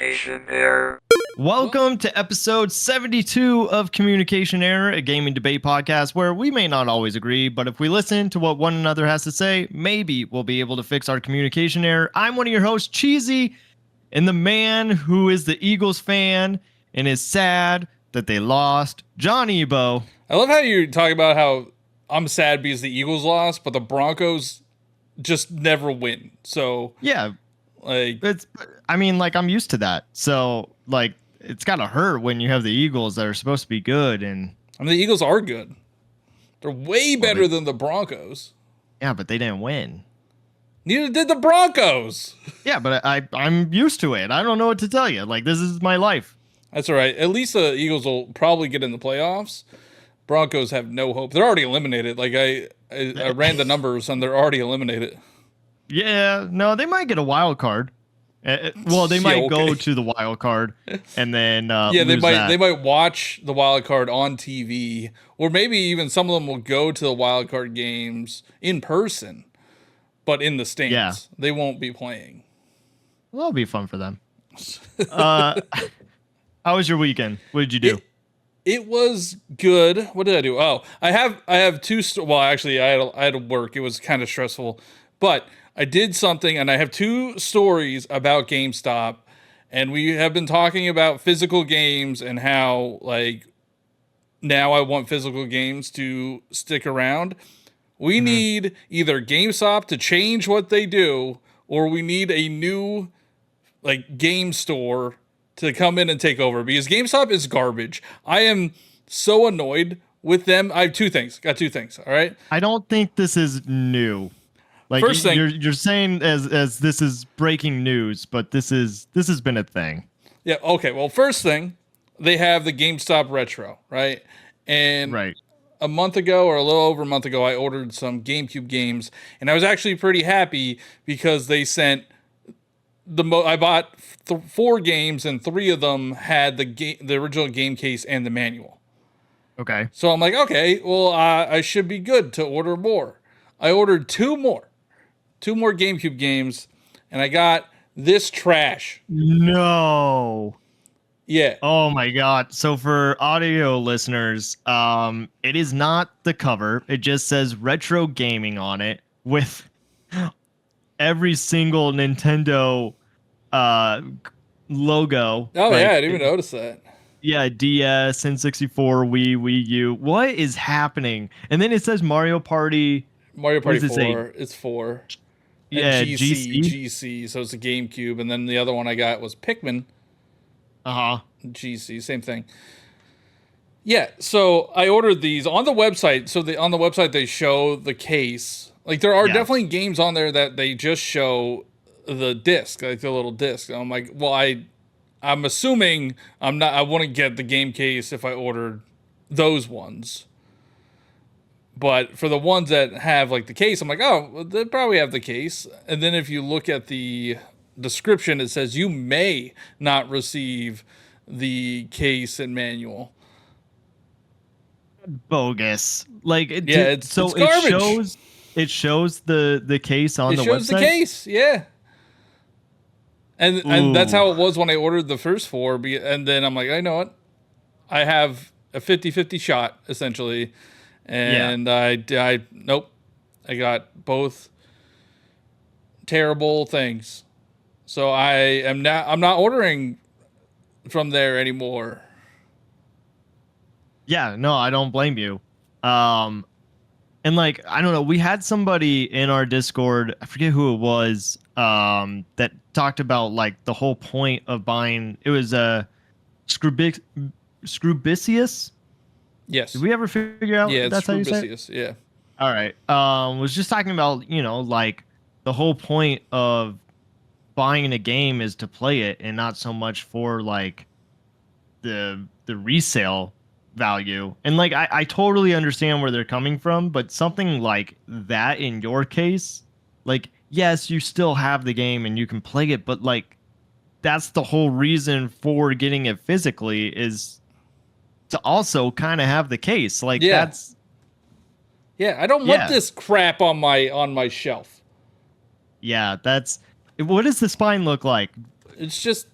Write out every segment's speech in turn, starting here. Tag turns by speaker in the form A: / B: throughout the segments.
A: Communication Error.
B: Welcome to episode 72 of Communication Error, a gaming debate podcast where we may not always agree, but if we listen to what one another has to say, maybe we'll be able to fix our communication error. I'm one of your hosts, Cheesy, and the man who is the Eagles fan and is sad that they lost, John Ebo.
C: I love how you talk about how I'm sad because the Eagles lost, but the Broncos just never win. So
B: Yeah,
C: like
B: I'm used to that. So, it's gotta hurt when you have the Eagles that are supposed to be good, and
C: the Eagles are good. They're way better than the Broncos.
B: yeah, but they didn't win.
C: Neither did the Broncos.
B: Yeah, but I'm used to it. I don't know what to tell you. This is my life.
C: That's all right. At least the Eagles will probably get in the playoffs. Broncos have no hope. They're already eliminated. I ran the numbers and they're already eliminated.
B: Yeah, no, they might get a wild card. Well, they might go to the wild card and then
C: they might
B: that.
C: They might watch the wild card on TV, or maybe even some of them will go to the wild card games in person, but in the stands.
B: Yeah.
C: They won't be playing.
B: Well, it'll be fun for them. How was your weekend? What did you do?
C: It was good. What did I do? Oh, I have two. Well, actually, I had to work. It was kind of stressful, but I did something, and I have two stories about GameStop, and we have been talking about physical games and how now I want physical games to stick around. We need either GameStop to change what they do, or we need a new game store to come in and take over, because GameStop is garbage. I am so annoyed with them. I have two things. Got two things. All right.
B: I don't think this is new.
C: First thing,
B: you're saying as this is breaking news, but this has been a thing.
C: Yeah. Okay. Well, first thing, they have the GameStop Retro, right? And a month ago, or a little over a month ago, I ordered some GameCube games, and I was actually pretty happy because they sent I bought 4 games, and 3 of them had the original game case and the manual.
B: Okay.
C: So I'm like, okay, well, I should be good to order more. I ordered 2 more GameCube games, and I got this trash.
B: No.
C: Yeah.
B: Oh my God. So for audio listeners, it is not the cover. It just says retro gaming on it with every single Nintendo logo.
C: Oh, yeah, I didn't even notice that.
B: Yeah, DS, N64, Wii U. What is happening? And then it says Mario Party.
C: Mario Party 4. It's 4.
B: Yeah,
C: GC. So it's a GameCube, and then the other one I got was Pikmin. GC, same thing. Yeah, so I ordered these on the website. So on the website they show the case. There are definitely games on there that they just show the disc, the little disc. I'm like, well, I'm assuming I wouldn't get the game case if I ordered those ones. But for the ones that have the case, I'm like, oh, well, they probably have the case. And then if you look at the description, it says you may not receive the case and manual.
B: Bogus.
C: It's garbage.
B: It shows the case on the website. It shows
C: the case, yeah. And that's how it was when I ordered the first 4. And then I'm like, I know what? I have a 50-50 shot, essentially. And nope. I got both terrible things. So I'm not ordering from there anymore.
B: Yeah, no, I don't blame you. And I don't know, we had somebody in our Discord, I forget who it was, that talked about the whole point of buying. It was Scrubicius.
C: Yes.
B: Did we ever figure out?
C: Yeah,
B: that's how you say
C: it? Yeah.
B: All right. Was just talking about the whole point of buying a game is to play it, and not so much for the resale value. And I totally understand where they're coming from, but something like that in your case, yes, you still have the game and you can play it, but that's the whole reason for getting it physically, is to also kind of have the case. That's
C: I don't want this crap on my shelf.
B: Yeah, that's what does the spine look like?
C: It's just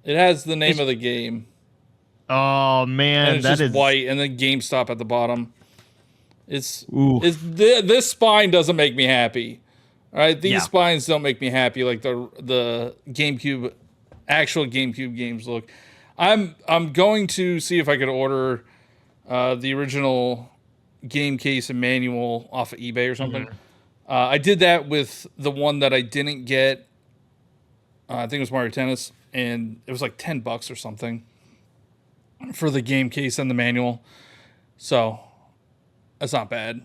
C: It has the name
B: It's,
C: of the game,
B: oh
C: and
B: man,
C: it's
B: that
C: just
B: is.
C: white, and then GameStop at the bottom. It's
B: Oof.
C: this spine doesn't make me happy. All right, these
B: Yeah.
C: spines don't make me happy like the GameCube, actual GameCube games look. I'm going to see if I could order the original game case and manual off of eBay or something.
B: Mhm.
C: I did that with the one that I didn't get. I think it was Mario Tennis, and it was like $10 or something for the game case and the manual. So that's not bad.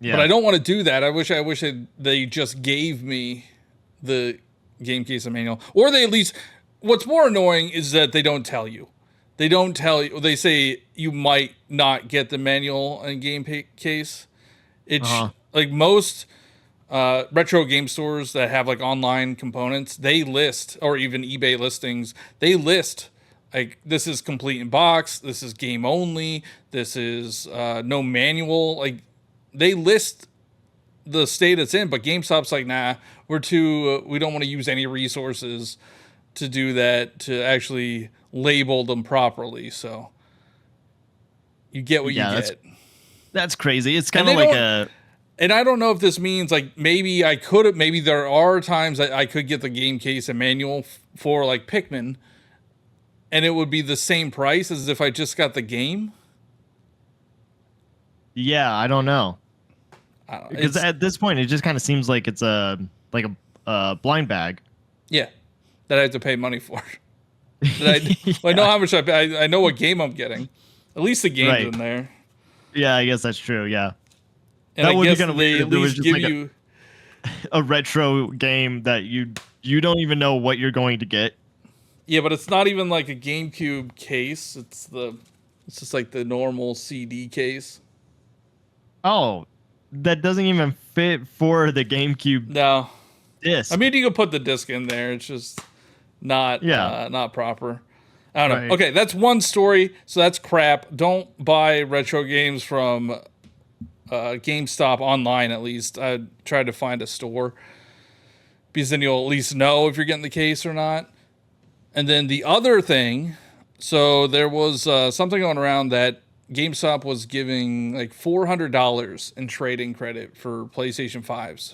C: But
B: Yeah.
C: I don't want to do that. I wish they just gave me the game case and manual, or they at least. What's more annoying is that they don't tell you. They don't tell you. They say you might not get the manual and case.
B: Uh
C: It's
B: huh.
C: like most retro game stores that have like online components, they list, or even eBay listings, they list like this is complete in box, this is game only, this is no manual. Like they list the state it's in, but GameStop's like, nah, we don't want to use any resources to do that to actually label them properly. So you get what you
B: Yeah.
C: get.
B: That's crazy. It's
C: And
B: kind of
C: they
B: like
C: don't
B: a.
C: and I don't know if this means like maybe I could maybe there are times that I could get the game case and manual for like Pikmin, and it would be the same price as if I just got the game.
B: Yeah, I don't know.
C: I don't know.
B: Because
C: It's
B: at this point, it just kind of seems like it's a like a blind bag.
C: yeah, that I have to pay money for. That I know
B: Yeah.
C: how much I pay. I know what game I'm getting. At least the game's
B: Right.
C: in there,
B: Yeah, I guess that's true. Yeah.
C: and I
B: That would be
C: guess
B: kind of
C: they
B: weird
C: at
B: if there was
C: least
B: just
C: give
B: like
C: you.
B: a retro game that you don't even know what you're going to get.
C: Yeah, but it's not even like a GameCube case. It's just like the normal CD case.
B: Oh, that doesn't even fit for the GameCube
C: No, I
B: disc.
C: mean you can put the disc in there. It's just
B: Yeah.
C: not proper. I don't know.
B: Right.
C: Okay, that's one story. So that's crap. Don't buy retro games from GameStop online. At least I tried to find a store because then you'll at least know if you're getting the case or not. And then the other thing, so there was something going around that GameStop was giving like $400 in trading credit for PlayStation 5s.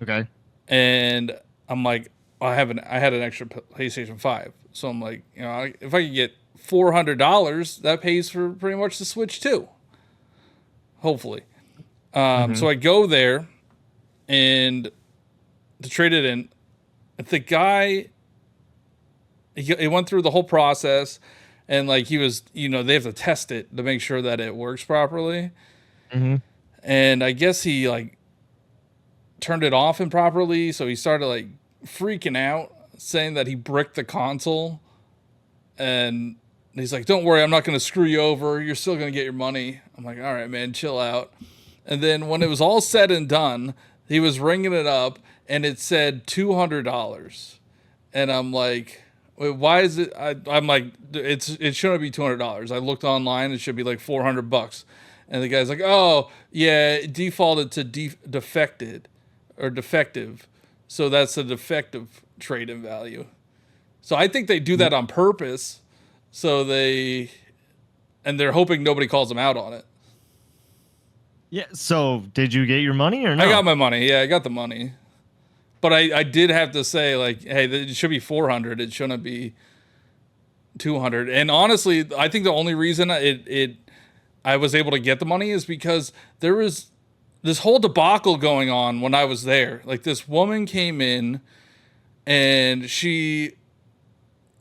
B: Okay.
C: And I'm like, I had an extra PlayStation 5. So I'm like, if I could get $400, that pays for pretty much the Switch too. Hopefully.
B: Hmm.
C: So I go there and to trade it in. The guy, he went through the whole process, and like he was, they have to test it to make sure that it works properly.
B: Hmm.
C: And I guess he like turned it off improperly, so he started like freaking out, saying that he bricked the console. And he's like, "Don't worry, I'm not going to screw you over. You're still going to get your money." I'm like, "All right, man, chill out." And then when it was all said and done, he was ringing it up, and it said $200. And I'm like, "Wait, why is it?" I'm like, it shouldn't be $200. I looked online; it should be like $400. And the guy's like, "Oh, yeah, it defaulted to defected or defective, so that's a defective trade-in value." So I think they do that on purpose, so they're hoping nobody calls them out on it.
B: Yeah. So, did you get your money or
C: I got
B: no?
C: my money. Yeah, I got the money. But I did have to say like, hey, it should be 400. It shouldn't be 200. And honestly, I think the only reason I was able to get the money is because there was this whole debacle going on when I was there. Like this woman came in and she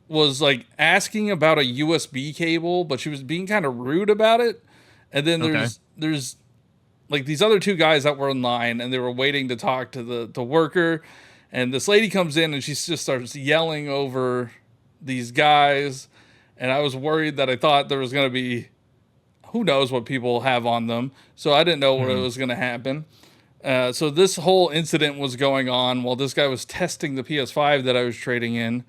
C: was like asking about a USB cable, but she was being kind of rude about it. And then
B: Okay.
C: there's like these other two guys that were in line and they were waiting to talk to the worker, and this lady comes in and she just starts yelling over these guys, and I was worried that I thought there was going to be who knows what people have on them, so I didn't know what
B: Mhm.
C: was going to happen. So this whole incident was going on while this guy was testing the PS5 that I was trading in,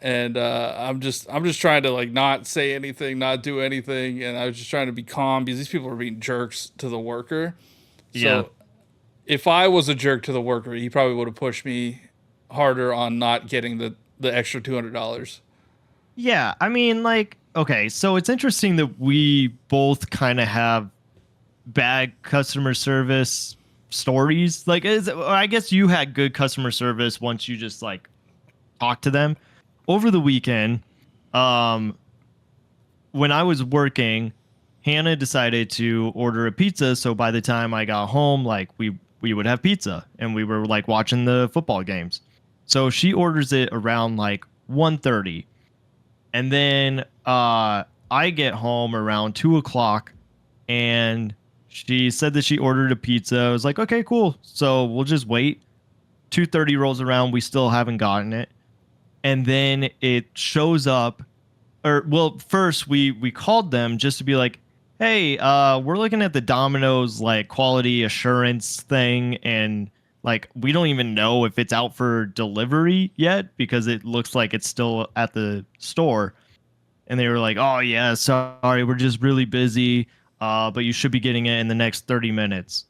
C: and I'm just trying to like not say anything, not do anything, and I was just trying to be calm because these people are being jerks to the worker.
B: Yeah.
C: So if I was a jerk to the worker, he probably would have pushed me harder on not getting the extra $200.
B: Yeah, I mean, like, okay, so it's interesting that we both kind of have bad customer service stories. Like, I guess you had good customer service once you just like talked to them. Over the weekend, um, when I was working, Hannah decided to order a pizza. So by the time I got home, like we would have pizza, and we were like watching the football games. So she orders it around like 1:30, and then I get home around 2 o'clock, and she said that she ordered a pizza. I was like, okay, cool. So we'll just wait. 2:30 rolls around, we still haven't gotten it, and then it shows up. Or well, first we called them just to be like, hey, we're looking at the Domino's like quality assurance thing, and like we don't even know if it's out for delivery yet because it looks like it's still at the store. And they were like, "Oh yeah, sorry, we're just really busy, but you should be getting it in the next 30 minutes."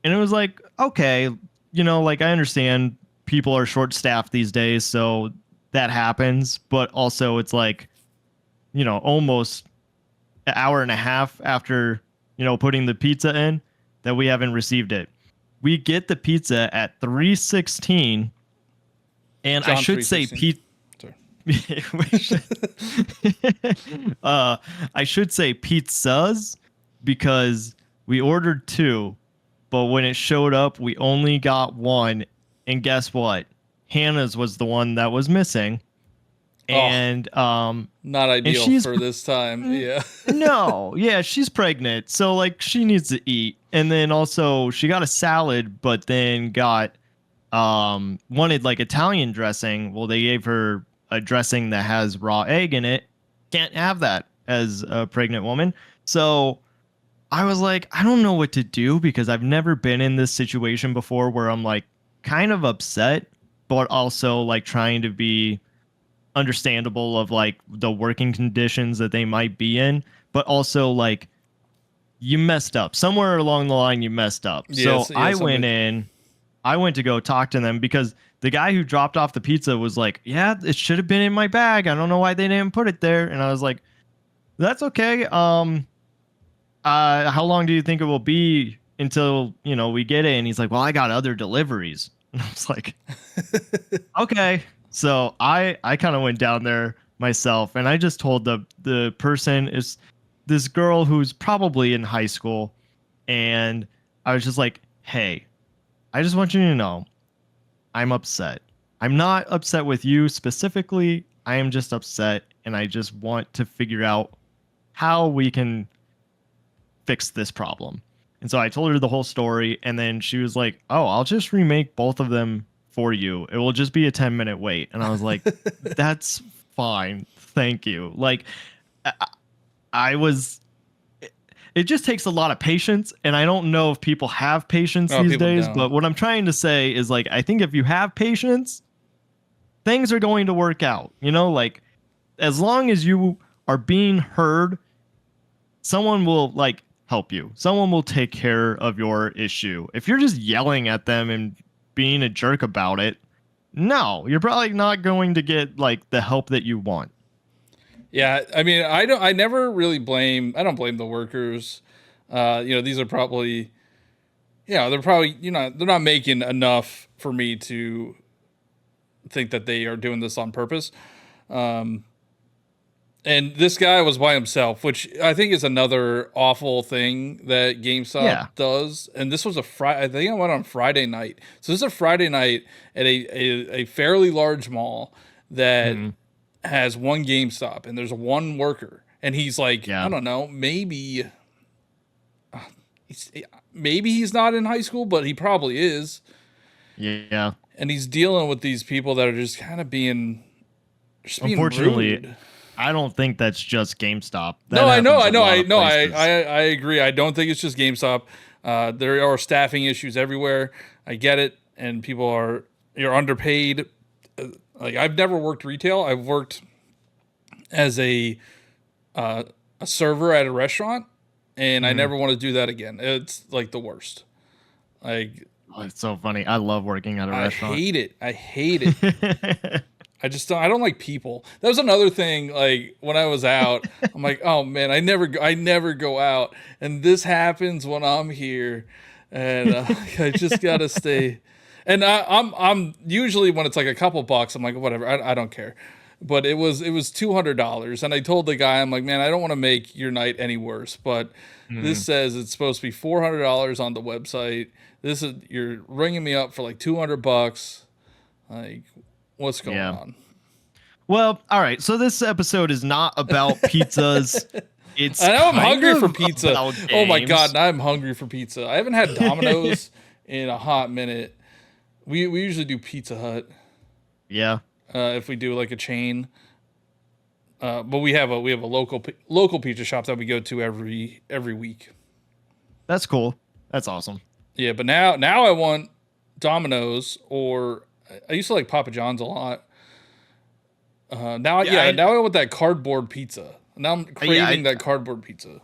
B: And it was like, okay, like I understand people are short staffed these days, so that happens. But also, it's like, almost an hour and a half after, putting the pizza in, that we haven't received it. We get the pizza at 3:16, and I
C: John
B: should say
C: 316.
B: pizza.
C: Sorry.
B: uh, I should say pizzas because we ordered two, but when it showed up, we only got one. And guess what? Hannah's was the one that was missing.
C: Oh, not
B: And
C: ideal
B: she's
C: for this time. Yeah.
B: no, yeah, she's pregnant, so like she needs to eat. And then also she got a salad, but then got wanted like Italian dressing. Well, they gave her a dressing that has raw egg in it. Can't have that as a pregnant woman. So I was like, I don't know what to do because I've never been in this situation before where I'm like kind of upset, but also like trying to be understandable of like the working conditions that they might be in, but also like you messed up somewhere along the line. You messed up.
C: Yes.
B: So
C: Yeah. Somebody.
B: I went to go talk to them because the guy who dropped off the pizza was like, "Yeah, it should have been in my bag. I don't know why they didn't put it there." And I was like, "That's okay. How long do you think it will be until, we get it?" And he's like, "Well, I got other deliveries." And I was like, "Okay." So I kind of went down there myself, and I just told the person is this girl who's probably in high school, and I was just like, "Hey, I just want you to know I'm upset. I'm not upset with you specifically. I am just upset, and I just want to figure out how we can fix this problem." And so I told her the whole story, and then she was like, "Oh, I'll just remake both of them for you. It will just be a 10-minute wait." And I was like, "That's fine. Thank you." Like I, I was it just takes a lot of patience, and I don't know if people have patience
C: No,
B: these
C: people
B: days,
C: don't.
B: but what I'm trying to say is like I think if you have patience, things are going to work out. Like as long as you are being heard, someone will like help you. Someone will take care of your issue. If you're just yelling at them and being a jerk about it, no, you're probably not going to get like the help that you want.
C: Yeah, I mean, I don't. I never really blame. I don't blame the workers. These are probably. Yeah, they're probably. They're not making enough for me to think that they are doing this on purpose. And this guy was by himself, which I think is another awful thing that GameStop
B: Yeah.
C: does. And this was a Friday. I think I went on Friday night. So this is a Friday night at a fairly large mall that
B: Mhm.
C: has one GameStop, and there's one worker, and he's like, I
B: Yeah.
C: don't know, he's maybe he's not in high school, but he probably is,
B: Yeah.
C: and he's dealing with these people that are just being
B: Unfortunately,
C: rude.
B: I don't think that's just GameStop.
C: No,
B: That
C: I know,
B: happens
C: I
B: a
C: know,
B: lot
C: I
B: of
C: know,
B: places.
C: I agree. I don't think it's just GameStop. There are staffing issues everywhere. I get it, and you're underpaid. Like I've never worked retail. I've worked as a server at a restaurant, and I
B: Mhm.
C: never want to do that again. It's like the worst. Like
B: Oh, it's so funny. I love working at a
C: I
B: restaurant.
C: hate it. I hate it. I don't like people. That was another thing. Like when I was out, I'm like, oh man, I never go out, and this happens when I'm here, and I just gotta stay. And I'm usually when it's like a couple bucks, I'm like whatever, I don't care. But it was $200, and I told the guy, I'm like, man, I don't want to make your night any worse, but this
B: Mm,
C: says it's supposed to be $400 on the website. This is you're ringing me up for like $200. Like, what's going
B: yeah.
C: on?
B: Well, all right. So this episode is not about pizzas. It's
C: I know I'm
B: kind
C: hungry for
B: of
C: pizza.
B: about
C: Oh my god,
B: games.
C: now I'm hungry for pizza. I haven't had Domino's in a hot minute. We usually do Pizza Hut
B: Yeah,
C: if we do like a chain. But we have a local pizza shop that we go to every week.
B: that's cool. That's awesome.
C: Yeah, but now I want Domino's, or I used to like Papa John's a lot. Now I want that cardboard pizza. Now I'm craving that cardboard pizza.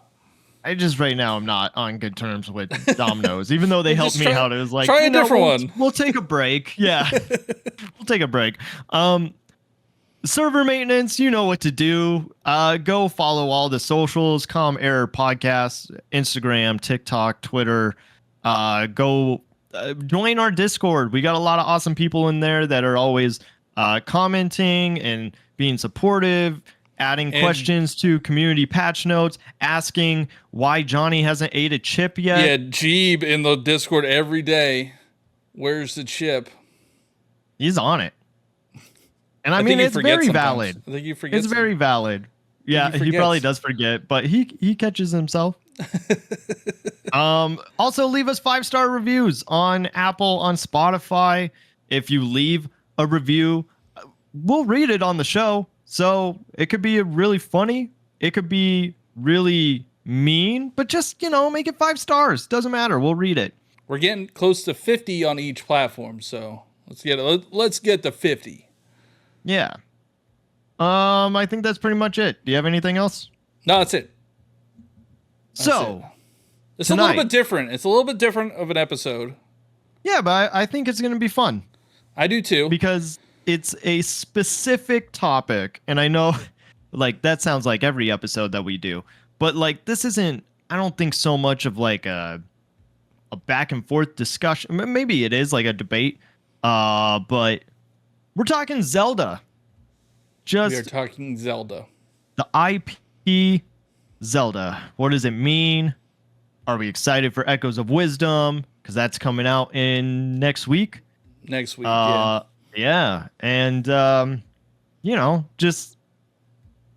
B: I just right now I'm not on good terms with Domino's, even though they helped
C: Just
B: me out. It was like,
C: try a different one.
B: We'll take a break. Yeah, we'll take a break. Server maintenance, you know what to do. Go follow all the socials, Calm Error Podcast, Instagram, TikTok, Twitter. Go join our Discord. We got a lot of awesome people in there that are always commenting and being supportive, adding questions to community patch notes, asking why Johnny hasn't ate a chip yet.
C: Yeah, Jeeb in the Discord every day. Where's the chip?
B: He's on it. And I
C: think
B: mean,
C: you
B: it's
C: forget
B: very
C: sometimes.
B: valid.
C: I think you forget.
B: It's very valid. Yeah,
C: he
B: he probably
C: forgets.
B: does forget, but he catches himself. Also leave us 5-star reviews on Apple, on Spotify. If you leave a review, we'll read it on the show. So it could be really funny. It could be really mean, but just, make it 5 stars. Doesn't matter. We'll read it.
C: We're getting close to 50 on each platform, so let's get to 50.
B: Yeah. I think that's pretty much it. Do you have anything else?
C: No, that's it.
B: So,
C: It's
B: tonight,
C: a little bit different. It's a little bit different of an episode.
B: yeah, but I think it's going to be fun
C: I do too.
B: because it's a specific topic. And I know, like, that sounds like every episode that we do. But, like, this isn't, I don't think so much of, like, a back and forth discussion. Maybe it is, like, a debate. But we're talking Zelda.
C: We are
B: Just
C: talking Zelda.
B: the IP Zelda. What does it mean? Are we excited for Echoes of Wisdom? Because that's coming out in next week.
C: Next week,
B: Yeah. And, just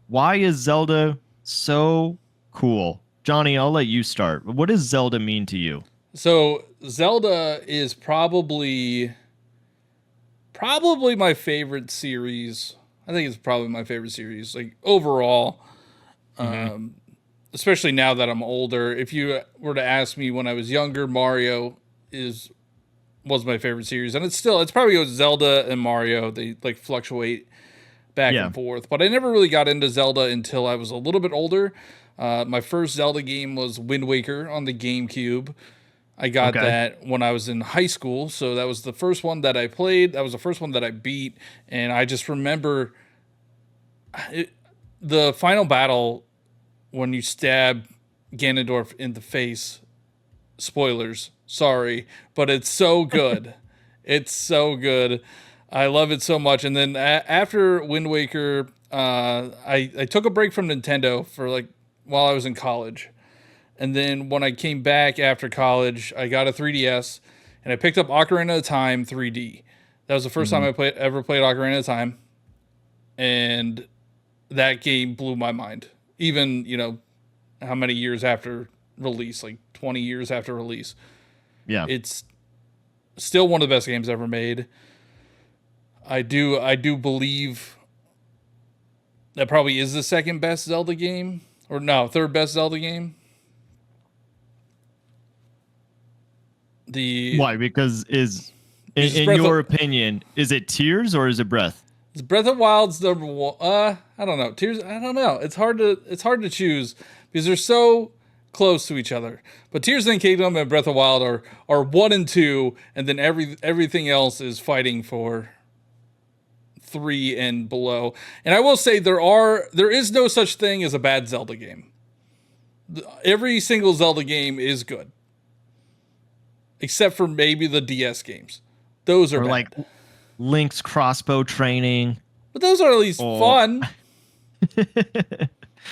B: why is Zelda so cool? Johnny, I'll let you start. What does Zelda mean to you?
C: So Zelda is probably my favorite series. I think it's probably my favorite series, like overall. Especially now that I'm older. If you were to ask me when I was younger, Mario was my favorite series, and it's probably goes Zelda and Mario. They like fluctuate back
B: Yeah.
C: and forth, but I never really got into Zelda until I was a little bit older. My first Zelda game was Wind Waker on the GameCube. I got
B: Okay.
C: that when I was in high school, so that was the first one that I played. That was the first one that I beat, and I just remember the final battle when you stab Ganondorf in the face. Spoilers, sorry, but it's so good. It's so good. I love it so much. And then after Wind Waker, I took a break from Nintendo for like while I was in college. And then when I came back after college, I got a 3DS and I picked up Ocarina of Time 3D. That was the 1st time I ever played Ocarina of Time. And that game blew my mind. Even, how many years after release, like 20 years after release.
B: Yeah.
C: It's still one of the best games ever made. I do believe that probably is the second best Zelda game. Or no, third best Zelda game.
B: Why? Because in
C: Breath
B: your
C: of-
B: opinion, is it Tears or is it Breath?
C: It's Breath of Wild's number one. I don't know. Tears. I don't know. It's hard to choose because they're so close to each other. But Tears of the Kingdom and Breath of Wild are 1 and 2, and then everything else is fighting for 3 and below. And I will say there is no such thing as a bad Zelda game. Every single Zelda game is good. Except for maybe the DS games. Those are
B: Or
C: bad.
B: like Link's crossbow training.
C: But those are at least fun.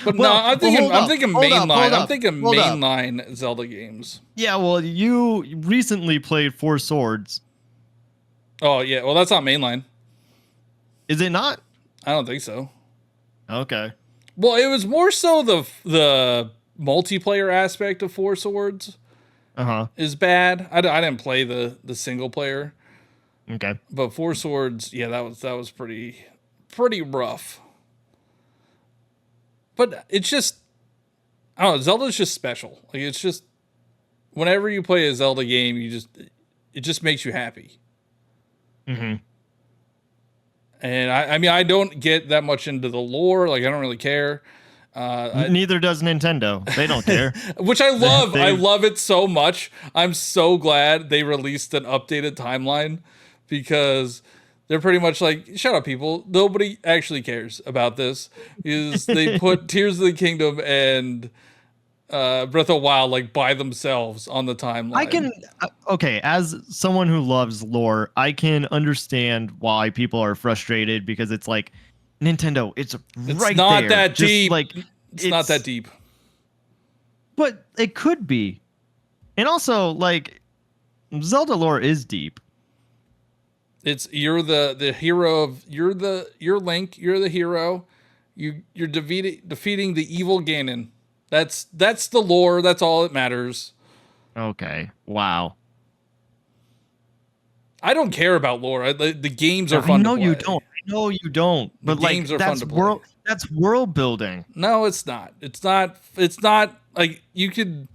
C: But no, I'm thinking mainline. I'm thinking mainline Zelda games.
B: Yeah, well, you recently played Four Swords.
C: Oh yeah, well that's not mainline.
B: Is it not?
C: I don't think so.
B: Okay.
C: Well, it was more so the multiplayer aspect of Four Swords is bad. I didn't play the single player.
B: Okay.
C: But Four Swords, yeah, that was pretty rough. But it's just, I don't know, Zelda's just special. Like it's just, whenever you play a Zelda game, it just makes you happy.
B: Mm-hmm.
C: And I mean, I don't get that much into the lore. Like I don't really care.
B: Neither does Nintendo. They don't care.
C: Which I love. I love it so much. I'm so glad they released an updated timeline because they're pretty much like, shut up, people. Nobody actually cares about this. They put Tears of the Kingdom and Breath of the Wild like by themselves on the timeline.
B: I can, okay, as someone who loves lore, I can understand why people are frustrated because it's like, Nintendo, it's right
C: not
B: there.
C: That
B: Just
C: deep.
B: Like,
C: it's not that deep.
B: But it could be. And also, like, Zelda lore is deep.
C: It's you're the hero of you're Link, you're the hero. You're defeating the evil Ganon. That's the lore, that's all that matters.
B: Okay. Wow.
C: I don't care about lore. The games are fun to play.
B: I know you don't. But like
C: games are fun to play.
B: That's world building.
C: No, it's not. It's not like you could.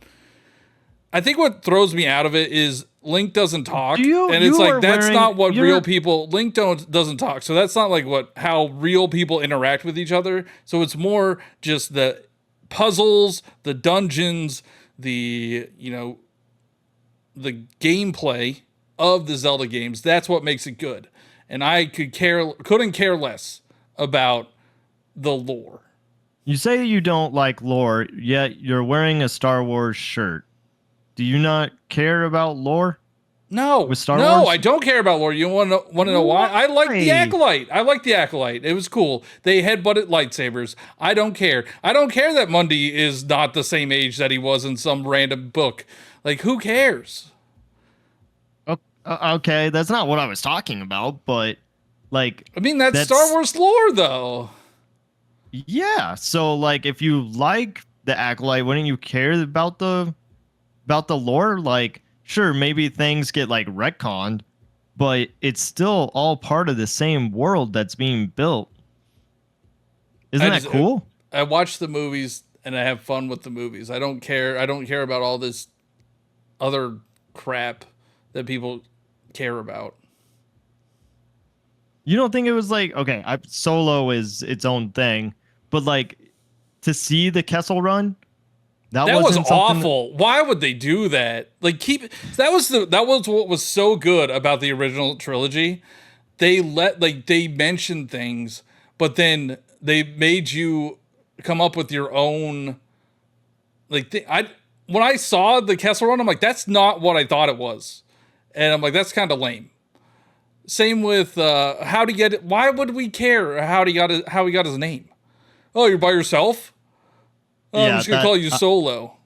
C: I think what throws me out of it is Link doesn't talk, and it's like that's not what real people. Link doesn't talk, so that's not like how real people interact with each other. So it's more just the puzzles, the dungeons, the gameplay of the Zelda games. That's what makes it good, and I couldn't care less about the lore.
B: You say you don't like lore, yet you're wearing a Star Wars shirt. Do you not care about lore?
C: No,
B: with Star Wars?
C: I don't care about lore. You want to know why? I like the Acolyte. It was cool. They headbutted lightsabers. I don't care. I don't care that Mundi is not the same age that he was in some random book. Like, who cares?
B: Okay, that's not what I was talking about, but like,
C: I mean, that's Star Wars lore, though.
B: Yeah. So, like, if you like the Acolyte, wouldn't you care about the lore? Like, sure, maybe things get like retconned, but it's still all part of the same world that's being built. Isn't that cool?
C: I watch the movies and I have fun with the movies. I don't care about all this other crap that people care about.
B: You don't think it was like, okay, Solo is its own thing, but like to see the Kessel Run, that
C: was awful. Why would they do that? Like that was what was so good about the original trilogy. They mentioned things, but then they made you come up with your own. Like when I saw the Kessel Run, I'm like, that's not what I thought it was, and I'm like, that's kind of lame. Same with how to get it. Why would we care how he got his name? Oh, you're by yourself? Oh, yeah, I'm just going to call you Solo.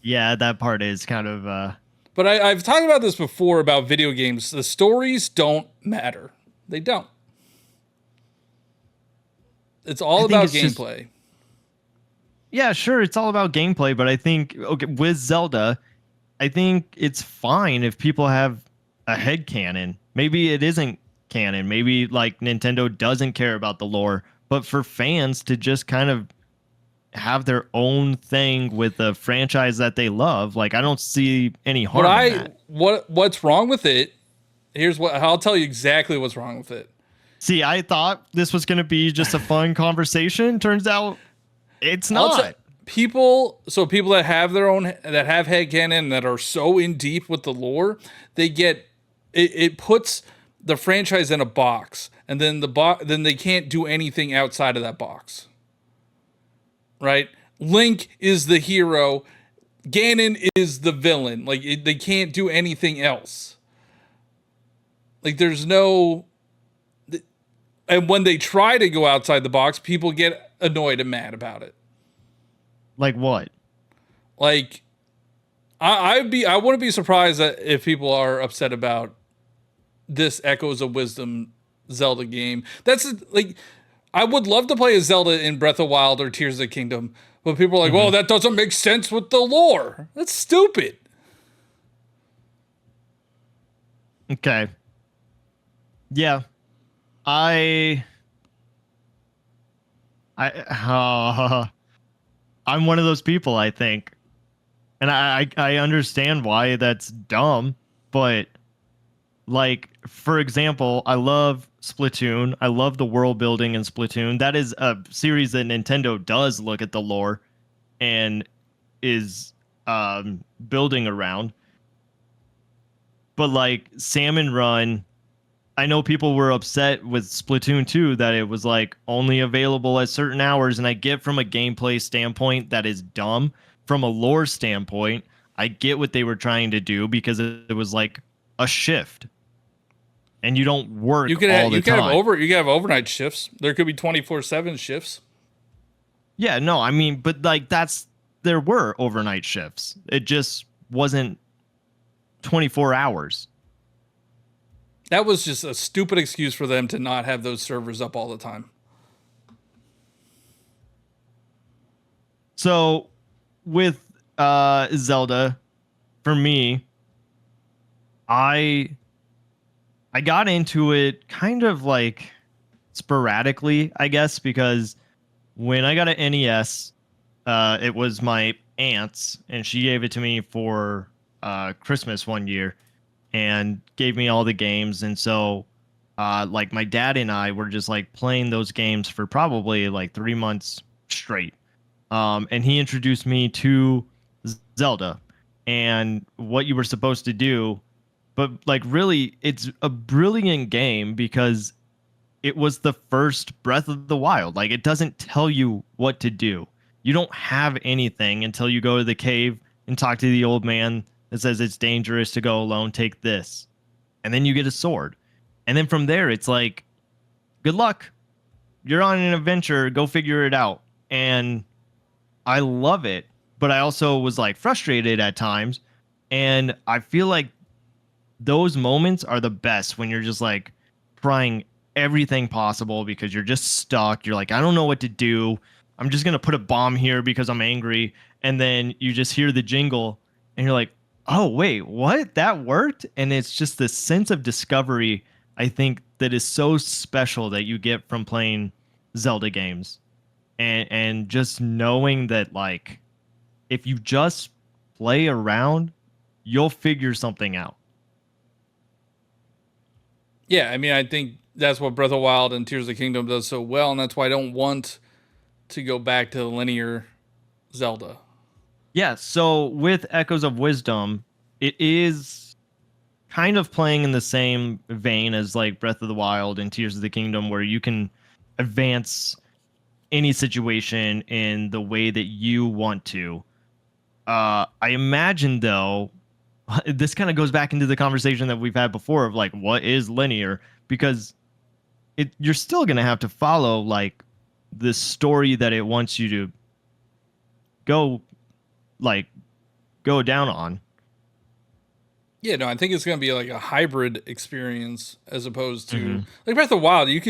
B: Yeah, that part is kind of...
C: But I've talked about this before about video games. The stories don't matter. They don't. It's all about gameplay.
B: Yeah, sure, it's all about gameplay, but I think, okay, with Zelda, I think it's fine if people have a headcanon. Maybe it isn't canon. Maybe, like, Nintendo doesn't care about the lore, but for fans to just kind of have their own thing with a franchise that they love, like, I don't see any harm in that.
C: What's wrong with it? I'll tell you exactly what's wrong with it.
B: See, I thought this was going to be just a fun conversation. Turns out it's not.
C: People that have their own, that have headcanon, that are so in deep with the lore, they get it puts the franchise in a box, and then then they can't do anything outside of that box. Right? Link is the hero, Ganon is the villain. Like they can't do anything else. Like there's no, and when they try to go outside the box, people get annoyed and mad about it.
B: Like what?
C: Like I wouldn't be surprised that if people are upset about this Echoes of Wisdom Zelda game. That's like, I would love to play a Zelda in Breath of Wild or Tears of the Kingdom, but people are like, "Well, that doesn't make sense with the lore. That's stupid."
B: Okay. Yeah. I I'm one of those people, I think. And I understand why that's dumb, but like, for example, I love Splatoon. I love the world building in Splatoon. That is a series that Nintendo does look at the lore and is building around. But like Salmon Run, I know people were upset with Splatoon 2 that it was like only available at certain hours, and I get from a gameplay standpoint that is dumb. From a lore standpoint, I get what they were trying to do because it was like a shift. And you don't work all the time.
C: You can have overnight shifts. There could be 24/7 shifts.
B: Yeah, no, I mean, but like there were overnight shifts. It just wasn't 24 hours.
C: That was just a stupid excuse for them to not have those servers up all the time.
B: So with Zelda, for me, I got into it kind of like sporadically, I guess, because when I got an NES, it was my aunt's, and she gave it to me for Christmas one year and gave me all the games. And so, like, my dad and I were just like playing those games for probably like 3 months straight. And he introduced me to Zelda and what you were supposed to do. But like, really, it's a brilliant game because it was the first Breath of the Wild. Like, it doesn't tell you what to do. You don't have anything until you go to the cave and talk to the old man that says it's dangerous to go alone. Take this. And then you get a sword. And then from there, it's like, good luck. You're on an adventure. Go figure it out. And I love it. But I also was like frustrated at times. And I feel like those moments are the best when you're just like trying everything possible because you're just stuck. You're like, I don't know what to do. I'm just going to put a bomb here because I'm angry. And then you just hear the jingle and you're like, oh, wait, what? That worked? And it's just this sense of discovery, I think, that is so special that you get from playing Zelda games. And just knowing that, like, if you just play around, you'll figure something out.
C: Yeah, I mean, I think that's what Breath of the Wild and Tears of the Kingdom does so well, and that's why I don't want to go back to the linear Zelda.
B: Yeah, so with Echoes of Wisdom, it is kind of playing in the same vein as like Breath of the Wild and Tears of the Kingdom, where you can advance any situation in the way that you want to. I imagine, though, this kind of goes back into the conversation that we've had before of like, what is linear? Because you're still going to have to follow like the story that it wants you to go down on.
C: Yeah, no, I think it's going to be like a hybrid experience as opposed to like Breath of the Wild. You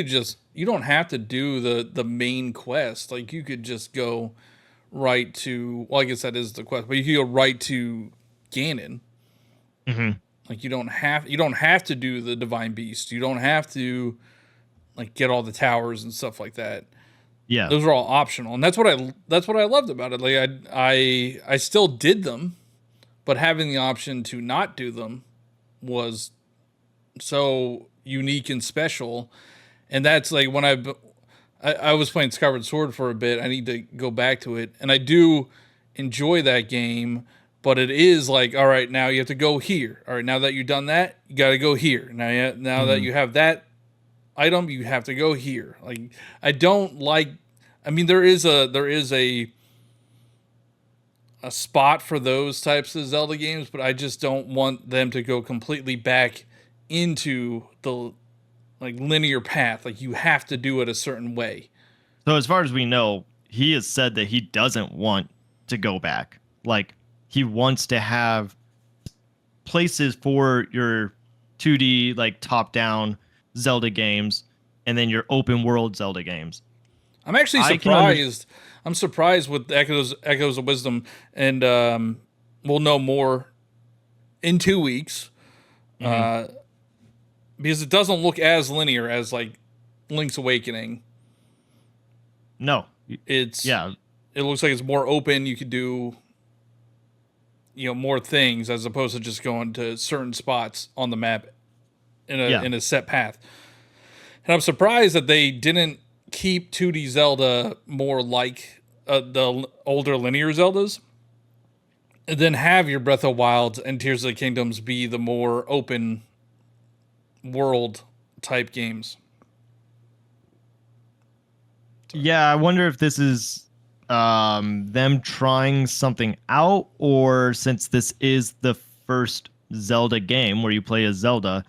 C: don't have to do the main quest. Like you could just go right to, well, I guess that is the quest, but you could go right to Ganon. Like you don't have to do the Divine Beast. You don't have to like get all the towers and stuff like that.
B: Yeah,
C: Those are all optional, and that's what I loved about it. Like I still did them, but having the option to not do them was so unique and special. And that's like when I was playing Skyward Sword for a bit. I need to go back to it, and I do enjoy that game. but it is like, all right, now you have to go here. All right, now that you've done that, you got to go here. Now that
B: Mhm.
C: you have that item, you have to go here. Like, I don't like. I mean, there is a spot for those types of Zelda games, but I just don't want them to go completely back into the like linear path. Like, you have to do it a certain way.
B: So as far as we know, he has said that he doesn't want to go back. Like he wants to have places for your 2D like top-down Zelda games and then your open world Zelda games.
C: I'm actually
B: I can under
C: surprised. I'm surprised with Echoes of Wisdom, and we'll know more in 2 weeks
B: Mhm.
C: because it doesn't look as linear as like Link's Awakening.
B: No.
C: It's
B: Yeah.
C: it looks like it's more open. You could do more things as opposed to just going to certain spots on the map
B: Yeah.
C: in a set path. And I'm surprised that they didn't keep 2D Zelda more like the older linear Zeldas, and then have your Breath of Wild and Tears of the Kingdoms be the more open world type games. Sorry.
B: Yeah, I wonder if this is them trying something out, or since this is the first Zelda game where you play as Zelda,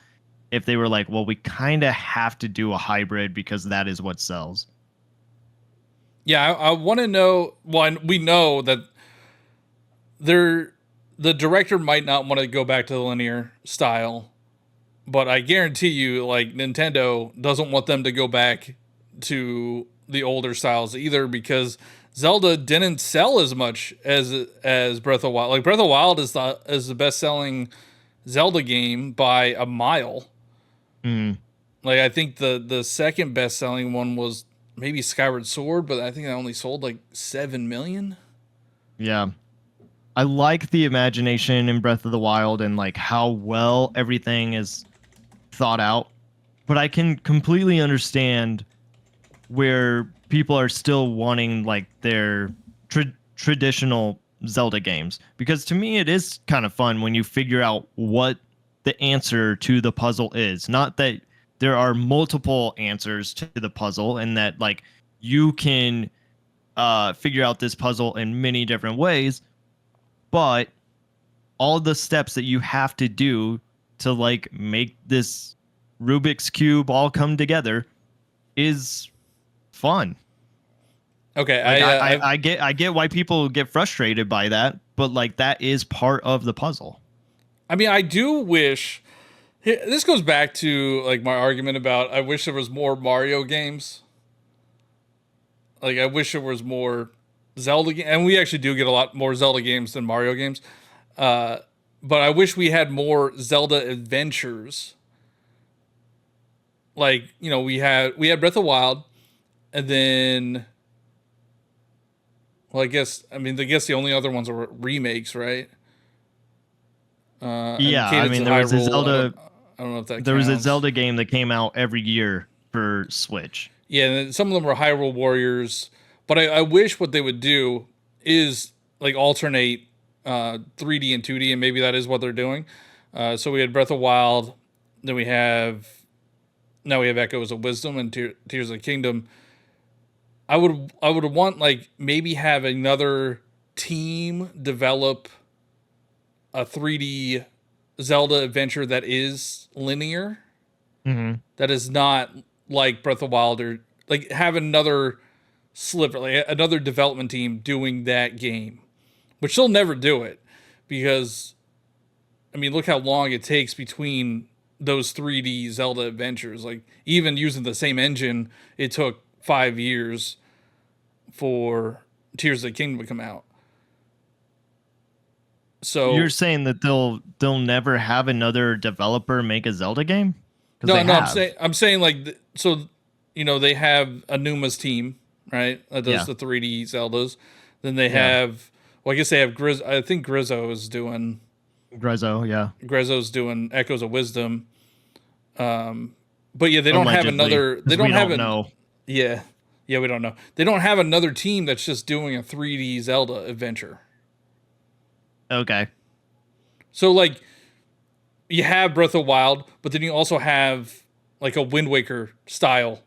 B: if they were like, well, we kind of have to do a hybrid because that is what sells.
C: Yeah, I want to know. One, we know that they're the director might not want to go back to the linear style, but I guarantee you, like, Nintendo doesn't want them to go back to the older styles either, because Zelda didn't sell as much as Breath of Wild. Like, Breath of Wild is the best selling Zelda game by a mile.
B: Mm,
C: Like, I think the second best selling one was maybe Skyward Sword, but I think that only sold like 7 million.
B: yeah. I like the imagination in Breath of the Wild and like how well everything is thought out, but I can completely understand where people are still wanting like their traditional Zelda games, because to me it is kind of fun when you figure out what the answer to the puzzle is. Not that there are multiple answers to the puzzle and that like you can figure out this puzzle in many different ways, but all the steps that you have to do to like make this Rubik's cube all come together is fun.
C: Okay,
B: Like
C: I've
B: I get why people get frustrated by that, but like that is part of the puzzle.
C: I mean, I do wish. This goes back to like my argument about I wish there was more Mario games. Like, I wish there was more and we actually do get a lot more Zelda games than Mario games. Uh, but I wish we had more Zelda adventures. Like, we had Breath of Wild, and then, well, I guess the only other ones are remakes, right? And
B: Yeah, I
C: Cadence
B: mean
C: of Hyrule. I don't know if that
B: there was a
C: counts.
B: Zelda game that came out every year for Switch.
C: Yeah, and some of them were Hyrule Warriors, but I wish what they would do is like alternate 3D and 2D, and maybe that is what they're doing. So we had Breath of Wild, then now we have Echoes of Wisdom and Tears of the Kingdom. I would want, like, maybe have another team develop a 3D Zelda adventure that is linear,
B: Hmm.
C: that is not like Breath of Wild, or like have another sliver, like another development team doing that game, which they'll never do it because, I mean, look how long it takes between those 3D Zelda adventures. Like, even using the same engine, it took 5 years for Tears of the Kingdom to come out.
B: You're
C: So
B: saying that they'll never have another developer make a Zelda game? Because
C: no,
B: they
C: no, I'm
B: have.
C: saying like so, they have Anuma's team, right? That does
B: Yeah.
C: the 3D Zeldas. Then they
B: Yeah.
C: have, well, I guess they have I think
B: Grezzo, yeah.
C: Grezzo's doing Echoes of Wisdom. But yeah, they don't have
B: Allegedly,
C: another. They
B: because
C: don't
B: we
C: have
B: don't
C: an.
B: know.
C: Yeah, yeah, we don't know. They don't have another team that's just doing a 3D Zelda adventure.
B: Okay.
C: So like you have Breath of the Wild, but then you also have like a Wind Waker style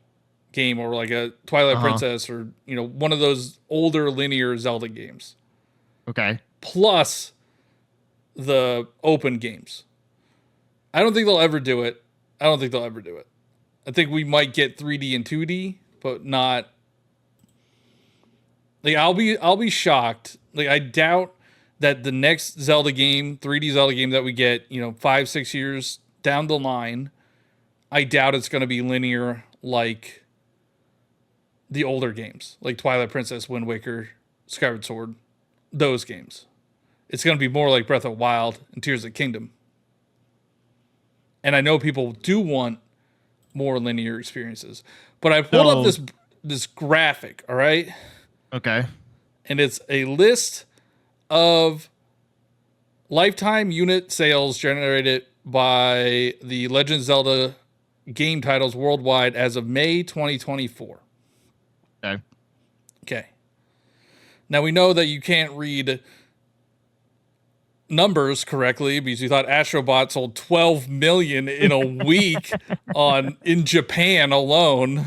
C: game or like a Twilight
B: Uh-huh.
C: Princess or one of those older linear Zelda games.
B: Okay.
C: Plus the open games. I don't think they'll ever do it. I don't think they'll ever do it. I think we might get 3D and 2D, but not like I'll be shocked. Like I doubt that the next Zelda game, 3D Zelda game that we get, 5-6 years down the line, I doubt it's going to be linear like the older games, like Twilight Princess, Wind Waker, Skyward Sword, those games. It's going to be more like Breath of the Wild and Tears of the Kingdom. And I know people do want more linear experiences. But I pulled up
B: So,
C: this graphic, all right?
B: okay.
C: And it's a list of lifetime unit sales generated by the Legend of Zelda game titles worldwide as of May 2024.
B: Okay.
C: Okay. Now we know that you can't read numbers correctly because you thought Astrobot sold 12 million in a week in Japan alone.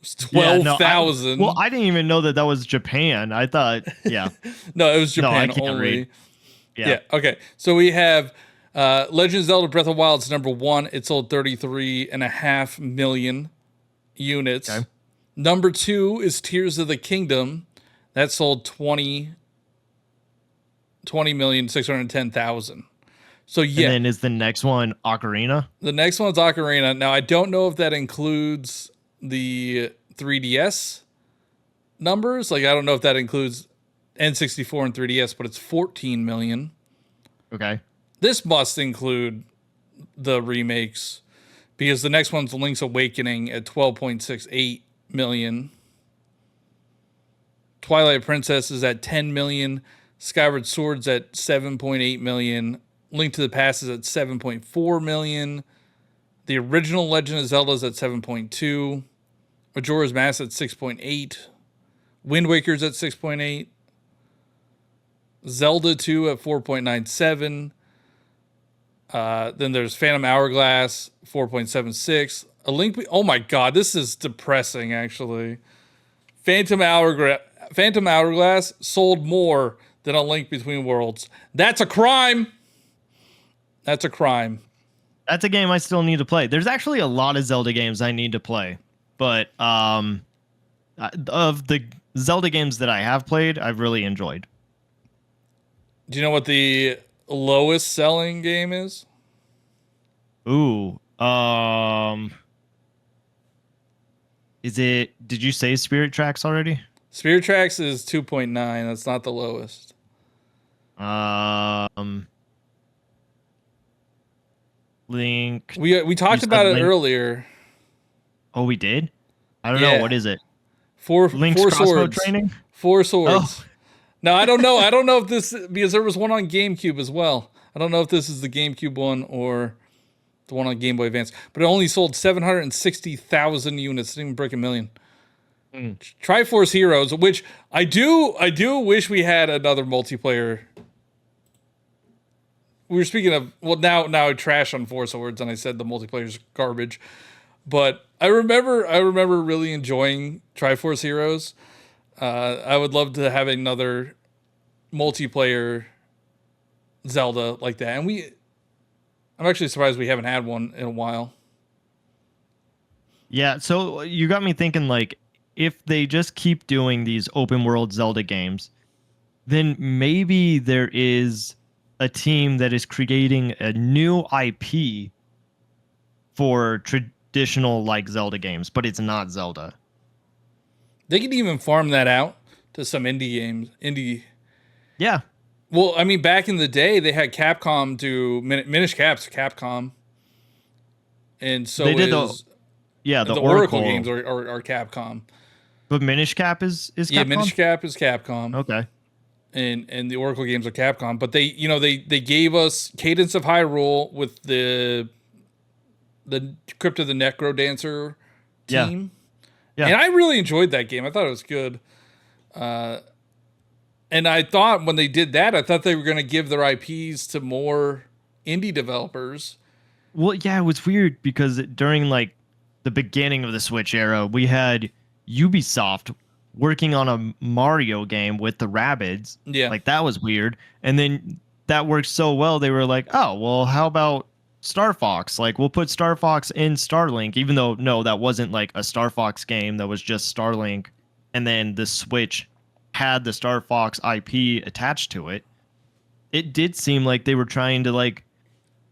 C: It's
B: Yeah, no, well,
C: 12,000.
B: I didn't even know that that was Japan. I thought, yeah.
C: No, it was
B: No, I
C: Japan
B: can't read.
C: only.
B: Yeah.
C: Yeah. Okay. So we have Legend of Zelda Breath of the Wild's number one. It sold 33.5 million units.
B: Okay.
C: Number two is Tears of the Kingdom. That sold 20,610,000. So
B: And
C: yeah,
B: then is the next one Ocarina?
C: the next one's Ocarina. Now I don't know if that includes the 3DS numbers. Like I don't know if that includes N64 and 3DS, but it's 14 million.
B: Okay.
C: This must include the remakes because the next one's Link's Awakening at 12.68 million. Twilight Princess is at 10 million. Skyward Sword's at 7.8 million. Link to the Past is at 7.4 million. The original Legend of Zelda is at 7.2. Majora's Mask at 6.8. Wind Waker's at 6.8. Zelda 2 at 4.97. Then there's Phantom Hourglass, 4.76. Oh my god, this is depressing actually. Phantom Hourglass sold more than A Link Between Worlds. That's a crime. That's a crime.
B: That's a game I still need to play. There's actually a lot of Zelda games I need to play. But of the Zelda games that I have played, I've really enjoyed.
C: Do you know what the lowest selling game is?
B: Ooh. Did you say Spirit Tracks already?
C: Spirit Tracks is 2.9. That's not the lowest.
B: Um Link.
C: We
B: You
C: talked
B: said
C: about it
B: Link.
C: earlier.
B: Oh, we did? I don't know.
C: Yeah.
B: What is it?
C: Four
B: Link's
C: four
B: crossbow
C: swords.
B: training?
C: Four swords.
B: Oh,
C: Now I don't know. I don't know if this because there was one on GameCube as well. I don't know if this is the GameCube one or the one on Game Boy Advance. But it only sold 760,000 units. It didn't even break a million. Triforce Heroes, which I do wish we had another multiplayer. We were speaking of now I trash on Four Swords and I said the multiplayer's garbage. But I remember really enjoying Triforce Heroes. I would love to have another multiplayer Zelda like that. And I'm actually surprised we haven't had one in a while.
B: yeah. So you got me thinking, like, if they just keep doing these open world Zelda games, then maybe there is a team that is creating a new IP for traditional like Zelda games, but it's not Zelda.
C: They could even farm that out to some indie games.
B: Yeah.
C: Well, I mean, back in the day, they had Capcom do Minish Cap's Capcom, and so
B: They did
C: is
B: the
C: the Oracle
B: Oracle
C: games are Capcom.
B: But Minish Cap is
C: Yeah,
B: Capcom?
C: Minish Cap is Capcom,
B: Okay.
C: and the Oracle games are Capcom. But they gave us Cadence of Hyrule with the Crypt of the Necro Dancer
B: Yeah.
C: team.
B: Yeah.
C: And I really enjoyed that game. I thought it was good. And I thought when they did that, I thought they were going to give their IPs to more indie developers.
B: Well, yeah, it was weird because during like the beginning of the Switch era, we had Ubisoft working on a Mario game with the Rabbids.
C: Yeah.
B: Like that was weird. And then that worked so well, they were like, "Oh, well, how about Star Fox? Like we'll put Star Fox in Starlink, even though no, that wasn't like a Star Fox game, that was just Starlink." And then the Switch had the Star Fox IP attached to it. It did seem like they were trying to like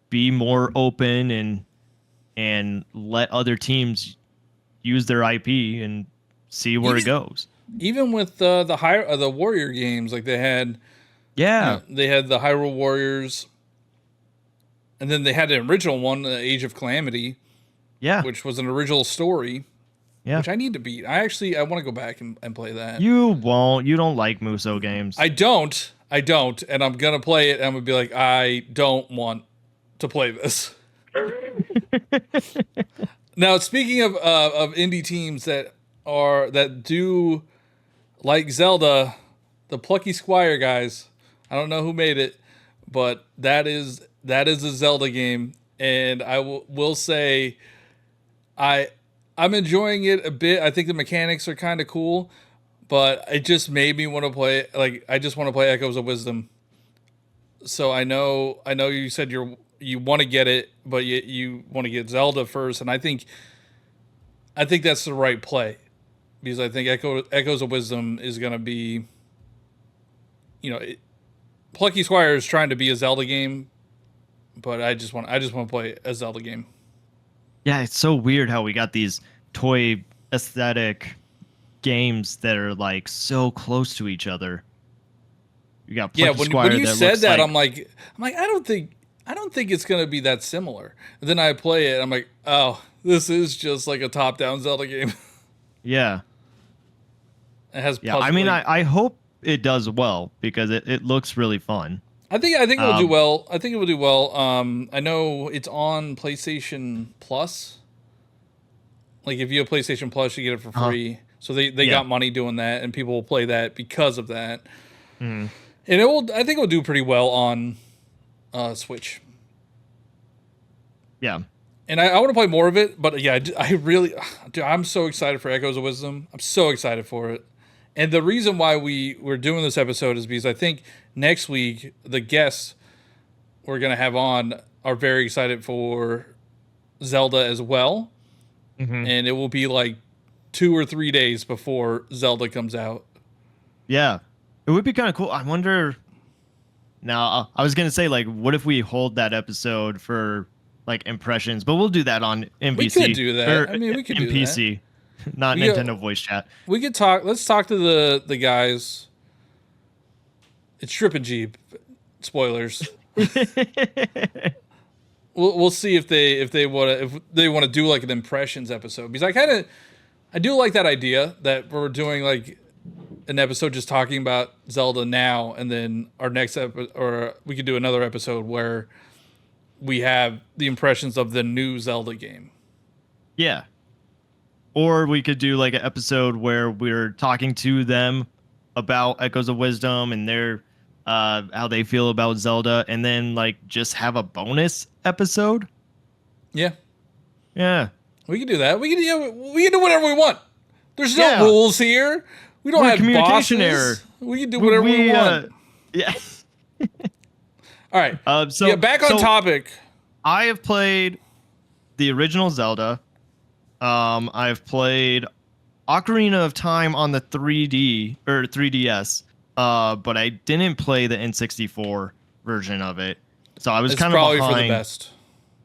B: be more open and let other teams use their IP and see where it
C: Even
B: goes.
C: even with the Warrior games, like they had,
B: Yeah,
C: they had the Hyrule Warriors, and then they had an original one, Age of Calamity,
B: yeah,
C: which was an original story,
B: yeah.
C: which I need to beat. I want to go back and play that.
B: You won't. You don't like Muso games.
C: I don't, and I'm gonna play it. And I'm gonna be like, I don't want to play this. Now, speaking of indie teams that do like Zelda, the Plucky Squire guys. I don't know who made it, but that is a Zelda game, and I will say I I'm enjoying it a bit. I think the mechanics are kind of cool, but it just made me want to play. Like I just want to play Echoes of Wisdom. So I know you said you want to get it, but you want to get Zelda first, and I think that's the right play because I think Echoes of Wisdom is going to be, Plucky Squire is trying to be a Zelda game, but I just want to play a Zelda game.
B: Yeah, it's so weird how we got these toy aesthetic games that are like so close to each other. You got
C: Yeah,
B: Plucky
C: when
B: Squire
C: you
B: that
C: said
B: looks
C: that,
B: like
C: I'm like I don't think it's going to be that similar. And then I play it, I'm like, oh, this is just like a top-down Zelda game.
B: yeah,
C: It has
B: yeah. I
C: puzzle
B: mean,
C: like
B: I hope it does well because it looks really fun.
C: I think it will do
B: Um,
C: well. I think it will do well. I know it's on PlayStation Plus. Like if you have PlayStation Plus, you get it for
B: uh
C: free. So they
B: Yeah.
C: got money doing that, and people will play that because of that.
B: Mhm.
C: And it will. I think it will do pretty well on Switch.
B: Yeah.
C: And I want to play more of it, but yeah, I really, dude, I'm so excited for Echoes of Wisdom. I'm so excited for it. And the reason why we're doing this episode is because I think next week the guests we're gonna have on are very excited for Zelda as well,
B: Hmm.
C: and it will be like 2 or 3 days before Zelda comes out.
B: Yeah. It would be kind of cool. I wonder. Now, I was gonna say like, what if we hold that episode for like impressions, but we'll do that on
C: We could
B: NPC
C: do that.
B: or
C: I mean, we could do that.
B: NPC, not
C: We
B: Nintendo
C: go,
B: voice chat.
C: we could talk. Let's talk to the guys. It's Trip and Jeep. Spoilers. We'll see if they want to do like an impressions episode because I do like that idea that we're doing like an episode just talking about Zelda now, and then our next episode, or we could do another episode where we have the impressions of the new Zelda game.
B: Yeah. Or we could do like an episode where we're talking to them about Echoes of Wisdom and their how they feel about Zelda, and then like just have a bonus episode.
C: Yeah,
B: Yeah.
C: we can do that. We can do whatever we want. There's no
B: Yeah.
C: rules here. We don't
B: We're a
C: have
B: communication
C: bosses.
B: error.
C: We can do whatever we want.
B: Yeah.
C: All right.
B: So
C: Yeah, back on
B: so
C: topic.
B: I have played the original Zelda. I've played Ocarina of Time on the 3D or 3DS. But I didn't play the N64 version of it. So I was
C: It's
B: kind of
C: probably
B: behind.
C: for the best.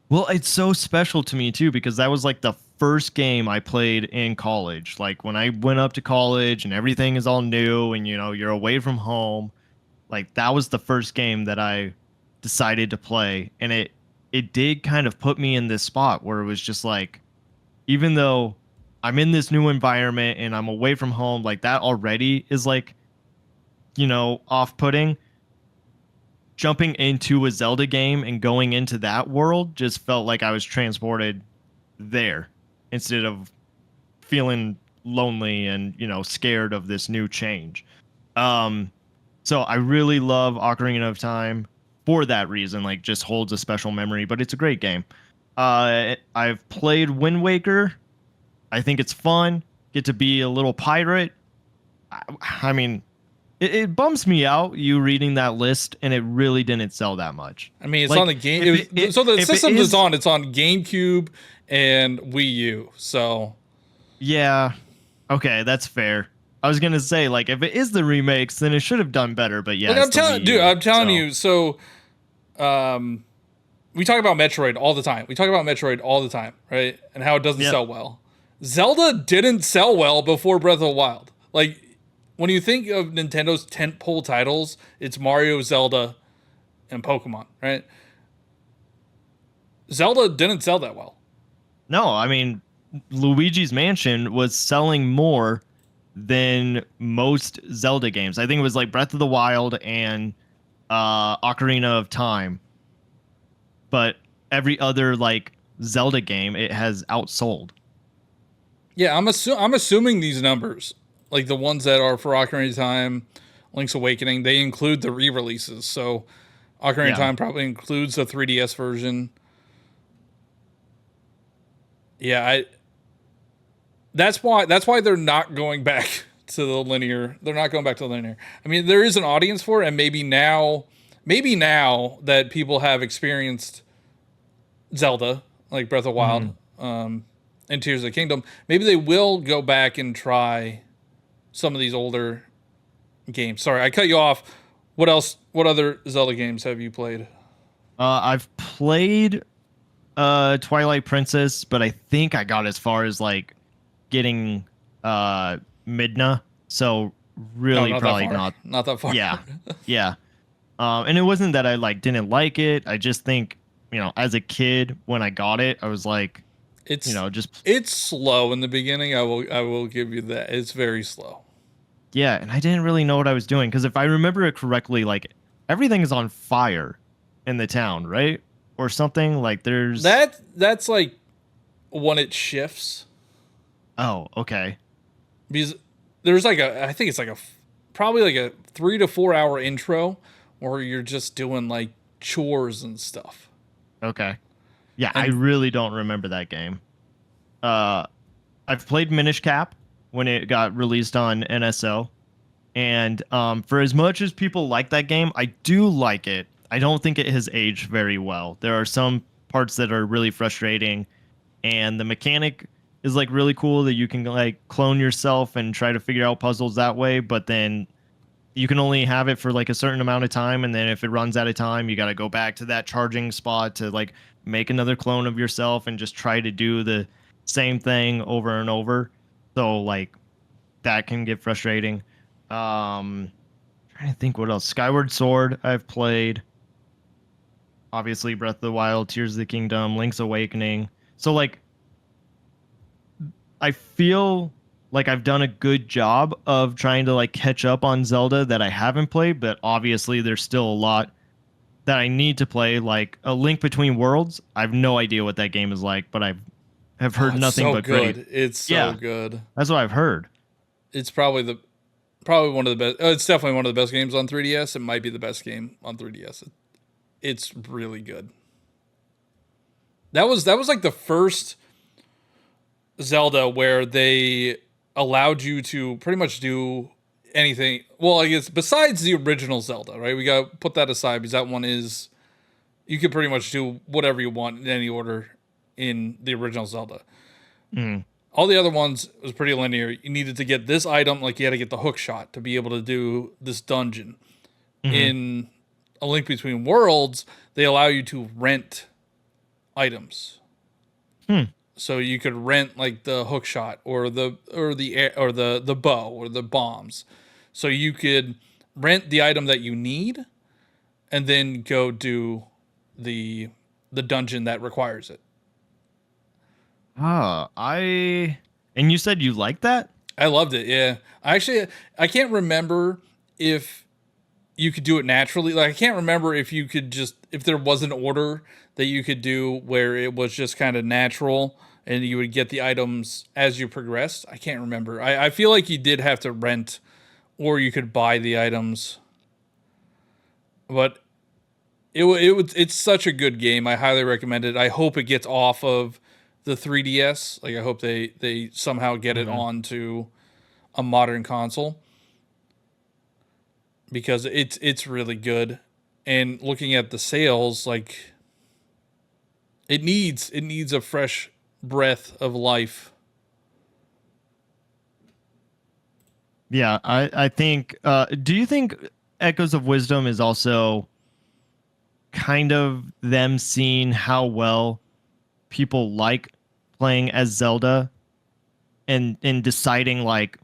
B: Well, it's so special to me too because that was like the first game I played in college. Like when I went up to college and everything is all new and you're away from home, like that was the first game that I decided to play, and it did kind of put me in this spot where it was just like, even though I'm in this new environment and I'm away from home, like that already is like, off-putting. Jumping into a Zelda game and going into that world just felt like I was transported there instead of feeling lonely and, scared of this new change. Um So I really love Ocarina of Time for that reason. Like, just holds a special memory. But it's a great game. I've played Wind Waker. I think it's fun. Get to be a little pirate. I mean, it bums me out you reading that list, and it really didn't sell that much.
C: I mean, it's on
B: Like,
C: the game.
B: if it
C: So the
B: if it
C: systems
B: is,
C: it's on GameCube and Wii U. So
B: yeah, okay, that's fair. I was gonna say, like, if it is the remakes, then it should have done better. But yeah,
C: like
B: it's
C: I'm
B: the
C: telling,
B: Wii
C: dude,
B: U.
C: I'm telling
B: So
C: you. So we talk about Metroid all the time. We talk about Metroid all the time, right? And how it doesn't
B: yep,
C: sell well. Zelda didn't sell well before Breath of the Wild. Like when you think of Nintendo's tentpole titles, it's Mario, Zelda, and Pokemon, right? Zelda didn't sell that well.
B: no, I mean, Luigi's Mansion was selling more than most Zelda games. I think it was like Breath of the Wild and Ocarina of Time, but every other like Zelda game it has outsold.
C: Yeah, I'm assuming these numbers, like the ones that are for Ocarina of Time, Link's Awakening, they include the re-releases. So Ocarina of
B: Yeah.
C: Time probably includes the 3DS version. Yeah, I that's why they're not going back to the linear. They're not going back to the linear. I mean, there is an audience for it, and maybe now that people have experienced Zelda, like Breath of the Wild,
B: Mhm.
C: and Tears of the Kingdom, maybe they will go back and try some of these older games. Sorry, I cut you off. What else? What other Zelda games have you played?
B: I've played Twilight Princess, but I think I got as far as like getting Midna. So
C: No,
B: really
C: not that
B: probably
C: far.
B: not.
C: Not that far.
B: Yeah. Yeah. And it wasn't that I like didn't like it. I just think, as a kid when I got it, I was like,
C: It's
B: just
C: it's slow in the beginning. I will give you that. It's very slow.
B: yeah, and I didn't really know what I was doing because if I remember it correctly, like everything is on fire in the town, right? Or something like there's
C: That's like when it shifts
B: oh, okay.
C: because there's like I think it's like probably like a 3 to 4 hour intro where you're just doing like chores and stuff.
B: Okay. Yeah, I
C: And
B: really don't remember that game. Uh I've played Minish Cap when it got released on NSO. And for as much as people like that game, I do like it. I don't think it has aged very well. There are some parts that are really frustrating, and the mechanic is like really cool that you can like clone yourself and try to figure out puzzles that way. But then you can only have it for like a certain amount of time, and then if it runs out of time, you got to go back to that charging spot to like make another clone of yourself and just try to do the same thing over and over. So like that can get frustrating. Trying to think what else. Skyward Sword I've played. Obviously Breath of the Wild, Tears of the Kingdom, Link's Awakening. So like I feel like I've done a good job of trying to like catch up on Zelda that I haven't played, but obviously there's still a lot that I need to play, like A Link Between Worlds. I have no idea what that game is like, but have
C: oh,
B: heard
C: it's
B: nothing
C: so
B: but great.
C: good. It's so
B: Yeah,
C: good.
B: that's what I've heard.
C: It's probably one of the best. It's definitely one of the best games on 3DS. It might be the best game on 3DS. It's really good. That was like the first Zelda where they allowed you to pretty much do anything. Well, I guess besides the original Zelda, right? We got to put that aside because that one is you could pretty much do whatever you want in any order in the original Zelda.
B: Mm.
C: All the other ones was pretty linear. You needed to get this item, like you had to get the hook shot to be able to do this dungeon.
B: Mm-hmm.
C: In A Link Between Worlds, they allow you to rent items.
B: Hmm.
C: So you could rent like the hook shot or the bow or the bombs. So you could rent the item that you need and then go do the the dungeon that requires it.
B: And you said you like that?
C: I loved it. Yeah. I can't remember if you could do it naturally. Like I can't remember if you could just if there was an order that you could do where it was just kind of natural and you would get the items as you progressed. I can't remember. I feel like you did have to rent or you could buy the items. but it's such a good game. I highly recommend it. I hope it gets off of the 3DS. Like I hope they somehow get it
B: Mhm.
C: onto a modern console because it's really good. And looking at the sales, like it needs a fresh breath of life.
B: Yeah, I think. Do you think Echoes of Wisdom is also kind of them seeing how well people like playing as Zelda and deciding like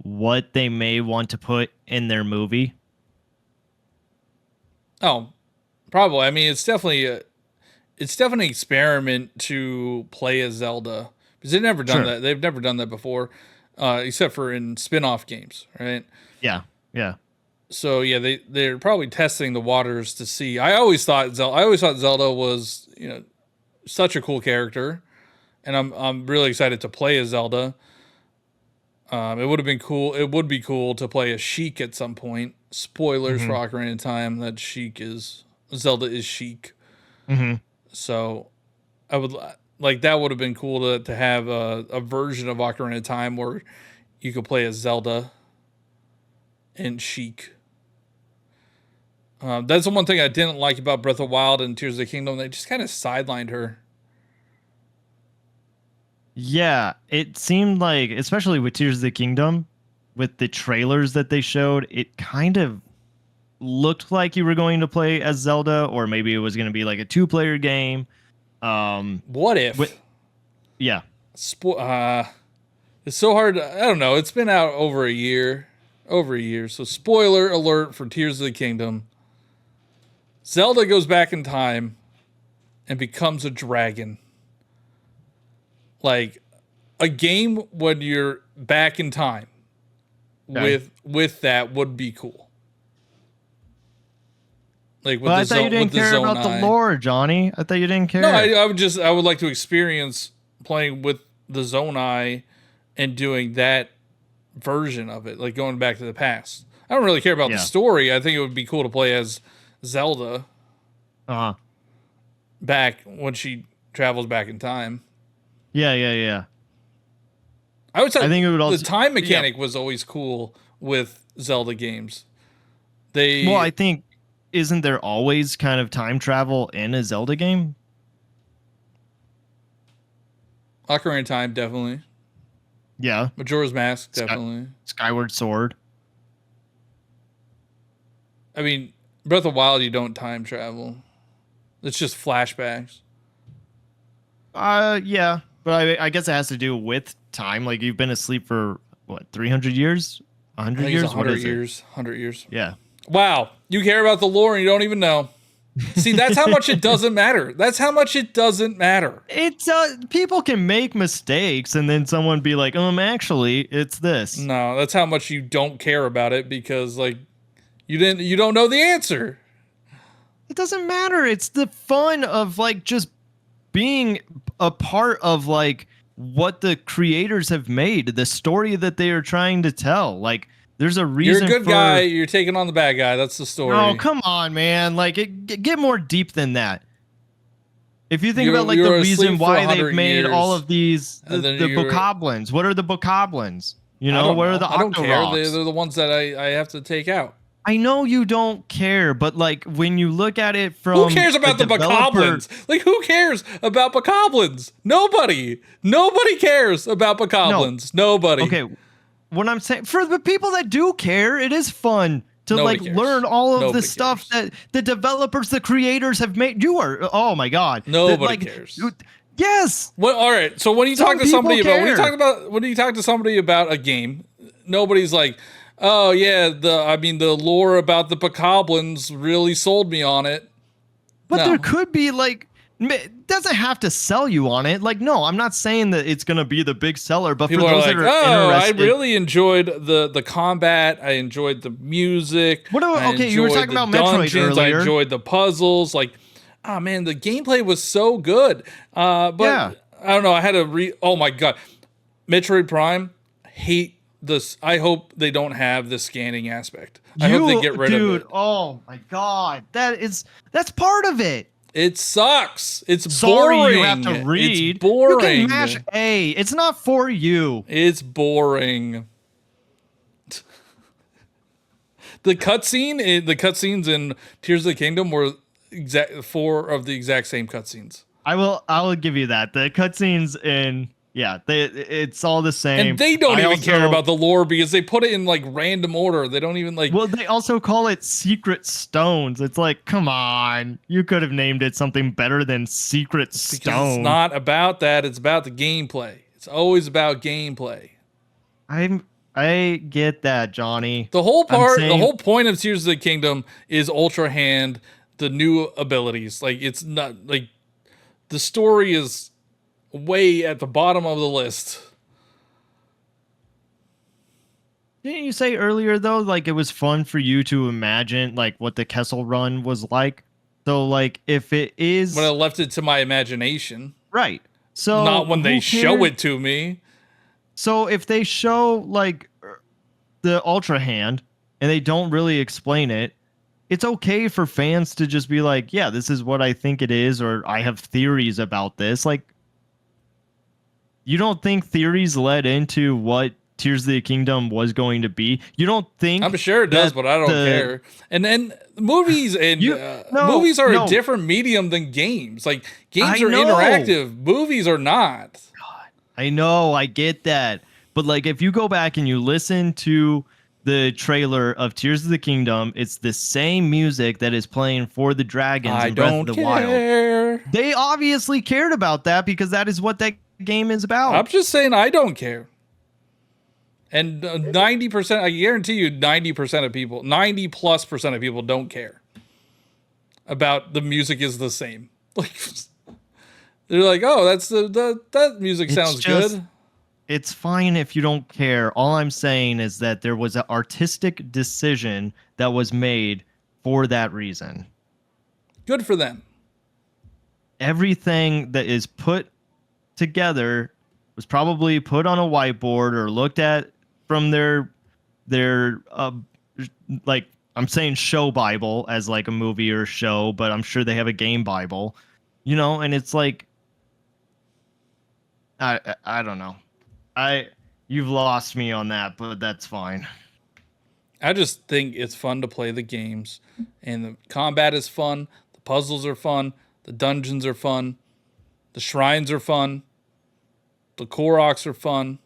B: what they may want to put in their movie?
C: Oh, probably. I mean, it's definitely an experiment to play as Zelda because they've never done
B: Sure.
C: that. They've never done that before, except for in spin-off games, right?
B: Yeah. Yeah.
C: So yeah, they're probably testing the waters to see. I always thought Zelda was such a cool character, and I'm really excited to play as Zelda. It would have been cool. It would be cool to play as Sheik at some point. Spoilers for
B: Hmm.
C: Ocarina of Time that Zelda is Sheik.
B: Hmm.
C: So I would like that would have been cool to have a version of Ocarina of Time where you could play as Zelda and Sheik. That's the one thing I didn't like about Breath of the Wild and Tears of the Kingdom. They just kind of sidelined her.
B: Yeah, it seemed like, especially with Tears of the Kingdom, with the trailers that they showed, it kind of looked like you were going to play as Zelda, or maybe it was going to be like a two-player game.
C: What
B: With
C: if?
B: yeah,
C: It's so hard. I don't know. It's been out over a year. Over a year. So, spoiler alert for Tears of the Kingdom. Zelda goes back in time and becomes a dragon. Like a game when you're back in time
B: okay.
C: with that would be cool. Like
B: But I thought you
C: with
B: didn't
C: the
B: care
C: zone
B: about the
C: eye.
B: lore, Johnny. I thought you didn't
C: No,
B: care.
C: I would like to experience playing with the zone eye and doing that version of it, like going back to the past. I don't really care about the
B: Yeah.
C: story. I think it would be cool to play as Zelda
B: Uh-huh.
C: back when she travels back in time.
B: Yeah, yeah, yeah.
C: I would
B: I
C: say
B: think it would
C: the
B: also,
C: time
B: yeah.
C: mechanic was always cool with Zelda games.
B: Well, I
C: They
B: think, isn't there always kind of time travel in a Zelda game?
C: Ocarina of Time definitely,
B: Yeah.
C: Majora's Mask
B: Sky,
C: definitely.
B: Skyward Sword.
C: I mean, Breath of the Wild you don't time travel. It's just flashbacks.
B: Yeah, but I guess it has to do with time. Like you've been asleep for what, 300 years?
C: I
B: 100
C: think it's
B: years? What
C: 100
B: is it?
C: years. 100 years.
B: Yeah.
C: Wow, you care about the lore and you don't even know. See, that's how much it doesn't matter. That's how much it doesn't matter.
B: It's people can make mistakes and then someone be like, actually, it's this.
C: No, that's how much you don't care about it because like you don't know the answer.
B: It doesn't matter. It's the fun of like just being a part of like what the creators have made, the story that they are trying to tell. Like there's a
C: You're a
B: reason
C: good
B: for.
C: guy, you're taking on the bad guy. That's the
B: Oh,
C: story.
B: come on, man. Like get more deep than that. If you think about like the
C: You're
B: reason
C: asleep for
B: why they've
C: 100
B: made all
C: years
B: of these
C: and then
B: the
C: you're
B: bokoblins. What are the bokoblins? You
C: I
B: know,
C: don't
B: what are
C: know.
B: the
C: I don't care.
B: octoroks?
C: They're the ones that I have to take out.
B: I know you don't care, but like when you look at it
C: Who
B: from
C: cares
B: a
C: about the
B: developer,
C: bokoblins? Like, who cares about bokoblins? Nobody. Nobody cares about
B: no,
C: bokoblins. Nobody.
B: okay, what I'm saying for the people that do care, it is fun to
C: Nobody
B: like
C: cares.
B: learn all of the
C: Nobody
B: stuff
C: cares.
B: that the developers, the creators have made. You are, oh my god, that
C: Nobody
B: like,
C: cares.
B: yes,
C: What? All right. So when you talk
B: some
C: to
B: people
C: somebody about
B: care.
C: when you talk to somebody about a game, nobody's like, oh yeah, the lore about the bokoblins really sold me on it.
B: But there
C: No.
B: could be like, it doesn't have to sell you on it. Like, no, I'm not saying that it's gonna be the big seller, but
C: People
B: for
C: are
B: those
C: like,
B: that are
C: oh, I
B: interested,
C: really enjoyed the combat. I enjoyed the music.
B: what about,
C: I
B: okay, you were
C: enjoyed
B: talking
C: the
B: about Metroid
C: dungeons. I
B: earlier.
C: enjoyed the puzzles. Like, oh man, the gameplay was so good. But
B: Yeah.
C: I don't know. I had to oh my god, Metroid Prime. Hate this. I hope they don't have the scanning aspect. I hope they
B: You,
C: get rid of
B: dude,
C: it.
B: oh my god. That's part of it.
C: It sucks. It's
B: Sorry you have
C: boring.
B: to
C: It's
B: read. You can mash
C: boring.
B: A. It's not for you.
C: It's boring. The cutscenes in Tears of the Kingdom were exact 4 of the exact same cutscenes.
B: I will give you that. The cutscenes in yeah, it's all the
C: And
B: same.
C: they don't
B: I
C: even care
B: also
C: about the lore because they put it in like random order. They don't even like
B: well, they also call it Secret Stones. It's like, come on. You could have named it something better than Secret
C: because it's
B: Stone.
C: not about that. It's about the gameplay. It's always about gameplay.
B: I'm I get that, Johnny. I'm
C: The
B: saying
C: whole point of Tears of the Kingdom is Ultra Hand, the new abilities. Like it's not like the story is way at the bottom of the list.
B: didn't you say earlier though, like it was fun for you to imagine like what the Kessel Run was like? So like if it
C: When I
B: is
C: left it to my imagination,
B: right.
C: not
B: So
C: when they
B: who
C: show
B: cares?
C: it to me.
B: So if they show like the Ultra Hand and they don't really explain it, it's okay for fans to just be like, yeah, this is what I think it is, or I have theories about this. Like, you don't think theories led into what Tears of the Kingdom was going to be? You don't
C: I'm
B: think
C: sure it does,
B: that
C: but I don't
B: the
C: care. And then
B: you no
C: movies are a
B: no
C: different medium than games. Like games
B: I
C: are
B: know
C: interactive, movies are not.
B: I know I get that, but like if you go back and you listen to the trailer of Tears of the Kingdom, it's the same music that is playing for the dragons
C: I
B: in Breath of
C: don't
B: the Wild.
C: care.
B: They obviously cared about that because that is what that game is
C: I'm
B: about.
C: just saying I don't care. And 90%, I guarantee you 90% of people, 90+% of people don't care about the music is the same. Like they're like, "Oh, that's that music
B: It's
C: sounds
B: just,
C: good."
B: it's fine if you don't care. All I'm saying is that there was an artistic decision that was made for that reason.
C: Good for them.
B: Everything that is put together was probably put on a whiteboard or looked at from their like I'm saying show Bible as like a movie or show, but I'm sure they have a game Bible, and it's like I don't know. I You've lost me on that, but that's fine.
C: I just think it's fun to play the games, and the combat is fun. The puzzles are fun. The dungeons are fun. The shrines are fun. The Koroks are fun.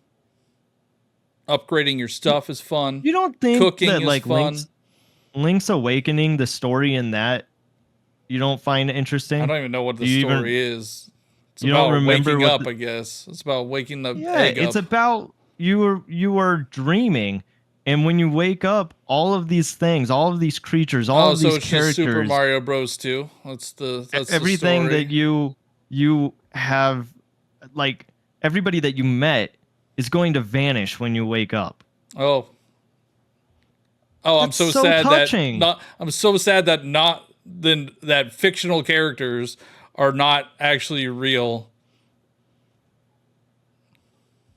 C: Upgrading your stuff is fun.
B: You don't think
C: Cooking
B: that
C: is
B: like
C: fun.
B: Link's Awakening, the story in that, you don't find it
C: I
B: interesting?
C: don't even know what
B: Do
C: the
B: you even
C: story is. It's
B: you don't
C: about
B: remember
C: waking
B: what
C: up, I guess. It's about waking the
B: Yeah,
C: egg
B: it's
C: up.
B: about you are dreaming, and when you wake up, all of these things, all of these creatures, all
C: Oh,
B: of
C: so
B: these
C: it's just Super
B: characters,
C: Mario Bros. 2. That's the
B: everything
C: story.
B: that you have, like everybody that you met is going to vanish when you wake up.
C: Oh, oh,
B: That's so touching.
C: I'm so sad that not then that fictional characters are not actually real.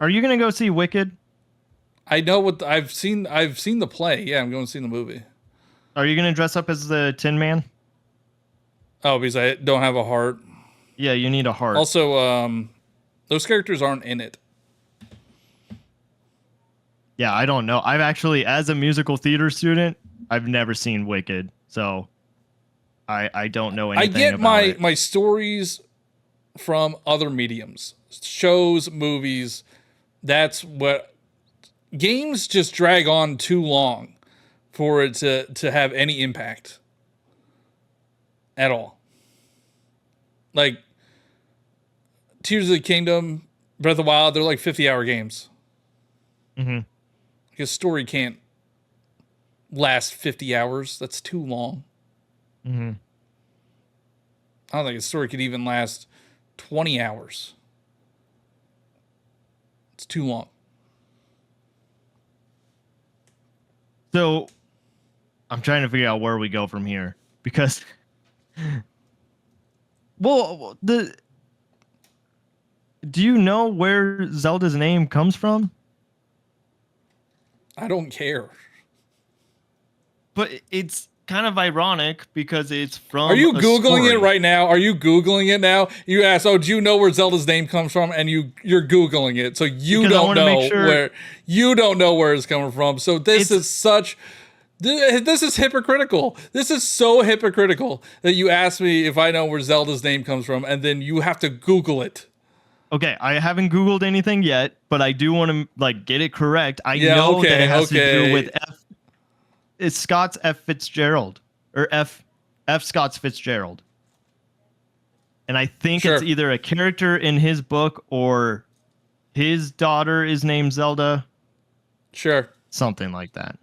B: Are you gonna go see Wicked?
C: I know what I've seen the play. Yeah, I'm going to see the movie.
B: Are you gonna dress up as the Tin Man?
C: Oh, because I don't have a heart.
B: Yeah, you need a heart.
C: Also, those characters aren't in it.
B: Yeah, I don't know. I've actually, as a musical theater student, I've never seen Wicked, so I don't know
C: I
B: anything
C: get
B: about it.
C: my stories from other mediums, shows, movies. That's what games just drag on too long for it to have any impact at all. Like Tears of the Kingdom, Breath of the Wild, they're like 50-hour games.
B: Hmm.
C: Because story can't last 50 hours. That's too long.
B: Hmm.
C: I don't think a story could even last 20 hours. It's too long.
B: So I'm trying to figure out where we go from here because, well, the do you know where Zelda's name comes from?
C: I don't care.
B: but it's kind of ironic because it's
C: Are
B: from
C: you
B: a
C: Googling it
B: story.
C: right now? Are you Googling it now? You ask, oh, do you know where Zelda's name comes from? And you're Googling it. So you
B: Because I
C: don't
B: want to make
C: know
B: sure
C: where it's coming from. So this
B: it's
C: is such this is hypocritical. This is so hypocritical that you ask me if I know where Zelda's name comes from, and then you have to Google it.
B: okay. I haven't Googled anything yet, but I do want to like get it correct. I
C: Yeah,
B: know that it has to do with
C: okay.
B: F. It's Scott's F. Fitzgerald or F. Scott's Fitzgerald, and I think it's
C: Sure.
B: either a character in his book or his daughter is named Zelda,
C: Sure.
B: something like that.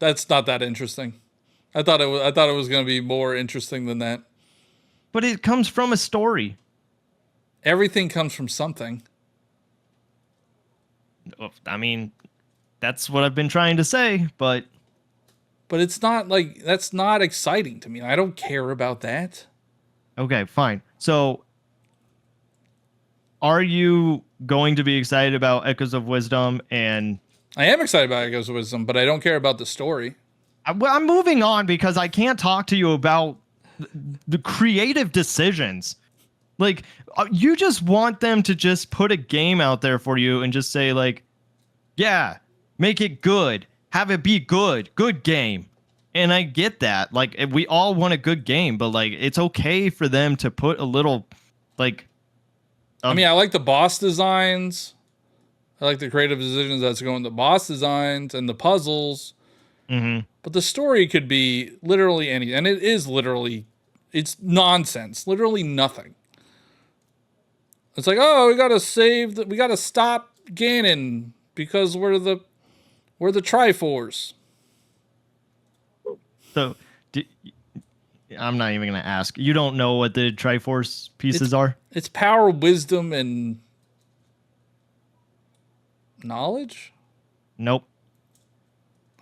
C: That's not that interesting. I thought it was going to be more interesting than that.
B: But it comes from a story.
C: Everything comes from something.
B: I mean, that's what I've been trying to say, but
C: But it's not like that's not exciting to me. I don't care about that.
B: okay, fine. So, are you going to be excited about Echoes of Wisdom? And
C: I am excited about Echoes of Wisdom, but I don't care about the story.
B: I'm moving on because I can't talk to you about the creative decisions. Like, you just want them to just put a game out there for you and just say, like, yeah, make it good, have it be good game. And I get that. Like, we all want a good game, but like, it's okay for them to put a little, like,
C: I mean, I like the boss designs. I like the creative decisions that's going the boss designs and the puzzles.
B: mhm.
C: But the story could be literally any, and it is literally, it's nonsense. Literally nothing. It's like, oh, we gotta stop Ganon because we're the Triforce.
B: So, d I'm not even gonna ask. You don't know what the Triforce pieces are?
C: It's power, wisdom, and knowledge.
B: Nope.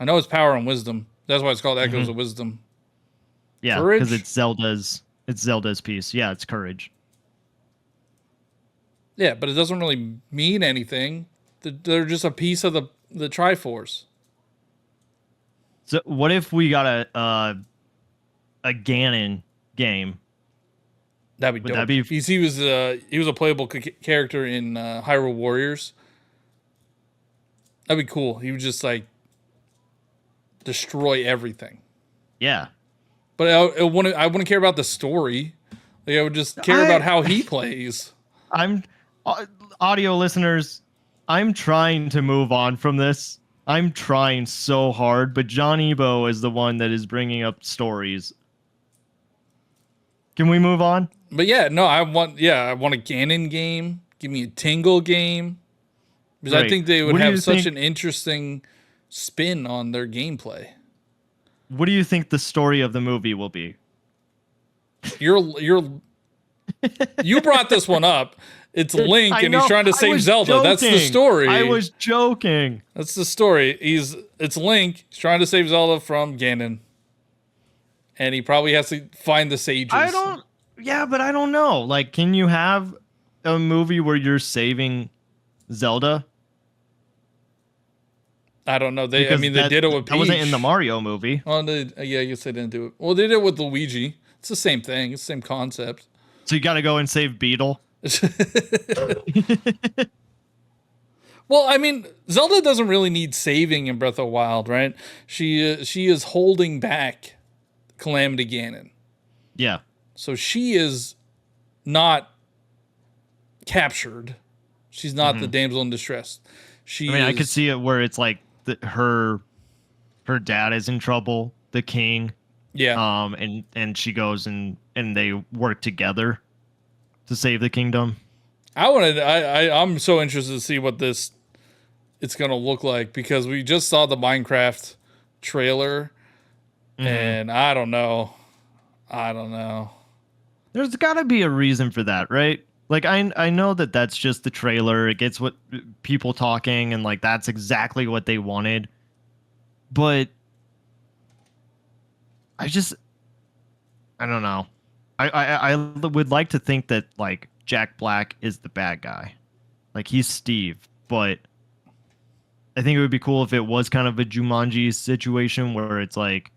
C: I know it's power and wisdom. That's why it's called Echoes
B: Mhm.
C: of Wisdom.
B: Yeah, because
C: Courage.
B: It's Zelda's piece. Yeah, it's courage.
C: Yeah, but it doesn't really mean anything. They're just a piece of the Triforce.
B: So what if we got a Ganon game?
C: That'd be
B: Would that
C: dope.
B: be
C: He was a playable character in Hyrule Warriors. That'd be cool. He would just like destroy everything.
B: yeah.
C: But I wouldn't care about the story. Like I would just care about how he plays.
B: I'm audio listeners, I'm trying to move on from this. I'm trying so hard, but John Ebo is the one that is bringing up stories. Can we move on?
C: But yeah, no, I want a Ganon game. Give me a Tingle game. Because I
B: Great.
C: think they would
B: What do
C: have
B: you
C: such
B: think?
C: an interesting spin on their gameplay.
B: What do you think the story of the movie will be?
C: You brought this one up. It's Link
B: I
C: and he's
B: know.
C: trying to
B: I
C: save
B: was
C: Zelda. That's the
B: joking.
C: story.
B: I was joking.
C: That's the story. It's Link. He's trying to save Zelda from Ganon. And he probably has to find the sages.
B: I don't. Yeah, but I don't know. Like, can you have a movie where you're saving Zelda?
C: I don't know. I
B: Because
C: mean, they did it with Peach.
B: that wasn't in the Mario movie.
C: Oh, yeah, I guess they didn't do it. Well, they did it with Luigi. It's the same thing. It's the same concept.
B: So you got to go and save Beetle.
C: Well, I mean, Zelda doesn't really need saving in Breath of the Wild, right? She is holding back Calamity Ganon.
B: Yeah.
C: So she is not captured. She's not the damsel in distress.
B: I could see it where it's like her dad is in trouble, the king.
C: Yeah.
B: And she goes and they work together to save the kingdom.
C: I'm so interested to see what it's gonna look like because we just saw the Minecraft trailer and I don't know.
B: There's got to be a reason for that, right? Like I know that that's just the trailer. It gets what people talking and like that's exactly what they wanted. But I don't know. I would like to think that like Jack Black is the bad guy. Like he's Steve, but I think it would be cool if it was kind of a Jumanji situation where it's like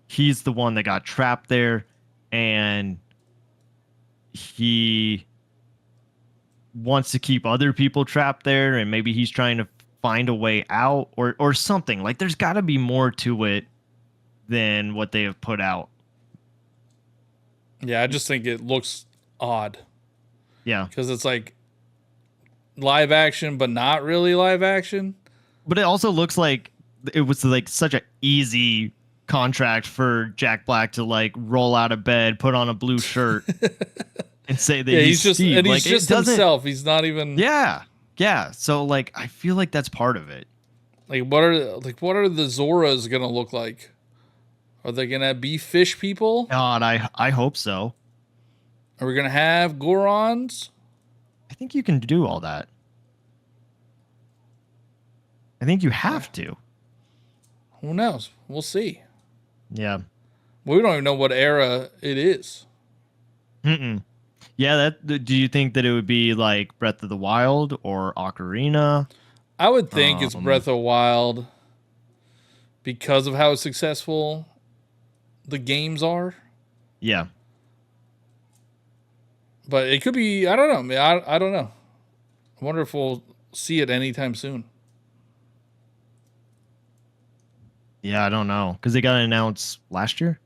B: he's the one that got trapped there and he wants to keep other people trapped there and maybe he's trying to find a way out or something. Like there's got to be more to it than what they have put out.
C: Yeah, I just think it looks odd
B: Yeah.
C: because it's like live action, but not really live action.
B: But it also looks like it was like such an easy contract for Jack Black to like roll out of bed, put on a blue shirt and say that
C: Yeah,
B: he's Steve.
C: he's
B: Like it
C: just
B: doesn't.
C: himself. He's not even
B: Yeah. Yeah. So like I feel like that's part of it.
C: what are the Zoras gonna look like? Are they gonna be fish people?
B: God, I hope so.
C: Are we gonna have Gorons?
B: I think you can do all that. I think you have to.
C: Who knows? We'll see.
B: Yeah.
C: We don't even know what era it is.
B: Mm-mm. Yeah, do you think that it would be like Breath of the Wild or Ocarina?
C: I would think it's
B: Um,
C: Breath of the Wild because of how successful the games are.
B: yeah.
C: But it could be, I don't know. I don't know. I wonder if we'll see it anytime soon.
B: Yeah, I don't know. Because they got announced last year.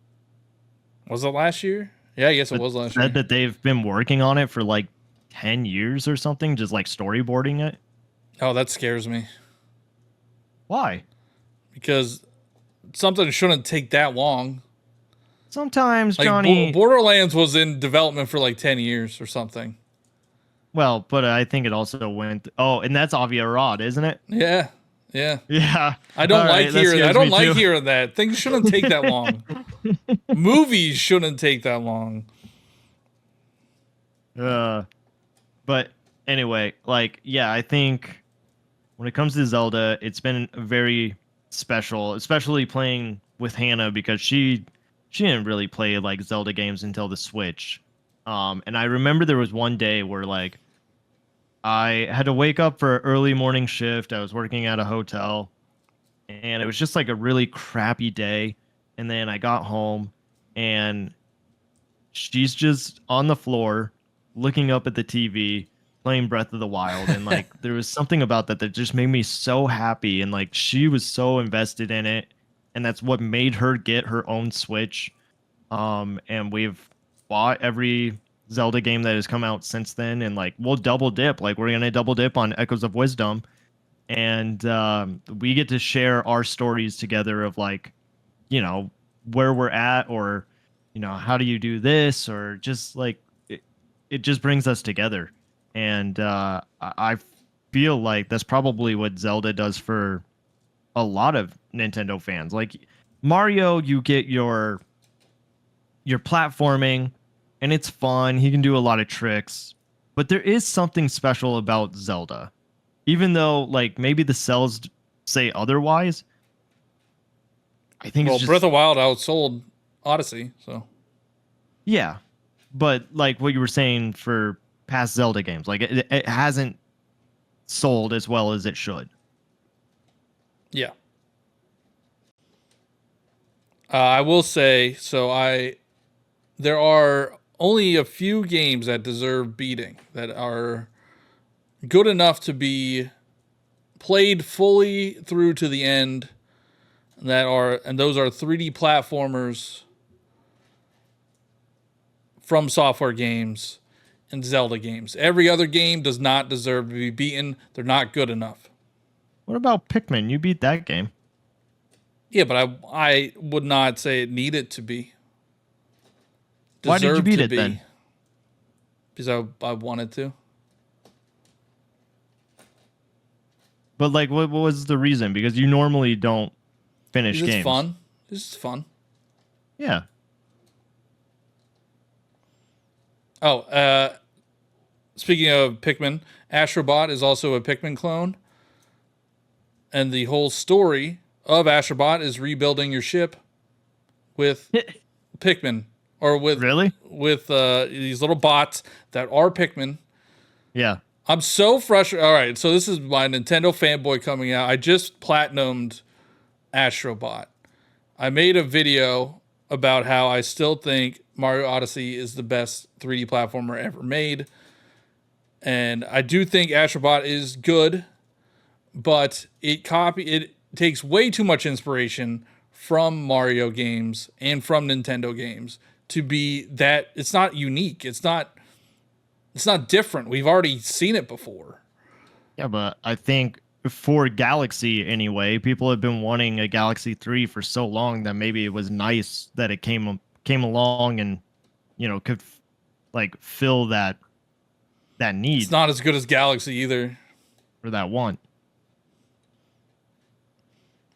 C: Was it last year? Yeah, I guess it
B: But
C: was last
B: said
C: year.
B: that they've been working on it for like 10 years or something, just like storyboarding it.
C: Oh, that scares me.
B: Why?
C: Because something shouldn't take that long.
B: Sometimes,
C: Like
B: Johnny.
C: Borderlands was in development for like 10 years or something.
B: Well, but I think it also went. Oh, and that's Avia Rod, isn't it?
C: Yeah. Yeah.
B: Yeah.
C: I don't
B: All
C: like
B: right, that
C: hearing I
B: scares
C: don't
B: me
C: like
B: too.
C: hearing that. Things shouldn't take that long. Movies shouldn't take that long.
B: Uh, but anyway, like, yeah, I think when it comes to Zelda, it's been very special, especially playing with Hannah because she didn't really play like Zelda games until the Switch. And I remember there was one day where like I had to wake up for an early morning shift. I was working at a hotel, and it was just like a really crappy day. And then I got home, and she's just on the floor looking up at the TV playing Breath of the Wild and like there was something about that that just made me so happy and like she was so invested in it and that's what made her get her own Switch. And we've bought every Zelda game that has come out since then and like we'll double dip like we're going to double dip on Echoes of Wisdom and we get to share our stories together of like you know where we're at or how do you do this or just like it just brings us together and I feel like that's probably what Zelda does for a lot of Nintendo fans like Mario you get your platforming and it's fun he can do a lot of tricks but there is something special about Zelda even though like maybe the cells say otherwise. I think
C: Well,
B: it's
C: Breath
B: just
C: of the Wild outsold Odyssey, so
B: yeah, but like what you were saying for past Zelda games, like it hasn't sold as well as it should.
C: yeah. I will say so. I there are only a few games that deserve beating that are good enough to be played fully through to the end. And those are 3D platformers from software games and Zelda games. Every other game does not deserve to be beaten. They're not good enough.
B: What about Pikmin? You beat that game.
C: Yeah, but I would not say it needed to be.
B: Why did you
C: Deserved
B: beat
C: to
B: it
C: be.
B: then?
C: Because I wanted to.
B: But like, what was the reason? Because you normally don't finish
C: Because it's
B: games.
C: fun. This is fun.
B: Yeah.
C: Oh, speaking of Pikmin, Astrobot is also a Pikmin clone. And the whole story of Astrobot is rebuilding your ship with Pikmin. Or with
B: Really?
C: with these little bots that are Pikmin.
B: Yeah.
C: I'm so frustrated. All right, so this is my Nintendo fanboy coming out. I just platinumed Astrobot. I made a video about how I still think Mario Odyssey is the best 3D platformer ever made. And I do think Astrobot is good, but it takes way too much inspiration from Mario games and from Nintendo games to be that it's not unique. It's not different. We've already seen it before.
B: Yeah, but I think for Galaxy anyway, people have been wanting a Galaxy 3 for so long that maybe it was nice that it came along and could like fill that
C: It's
B: need
C: not as good as Galaxy either.
B: for that want.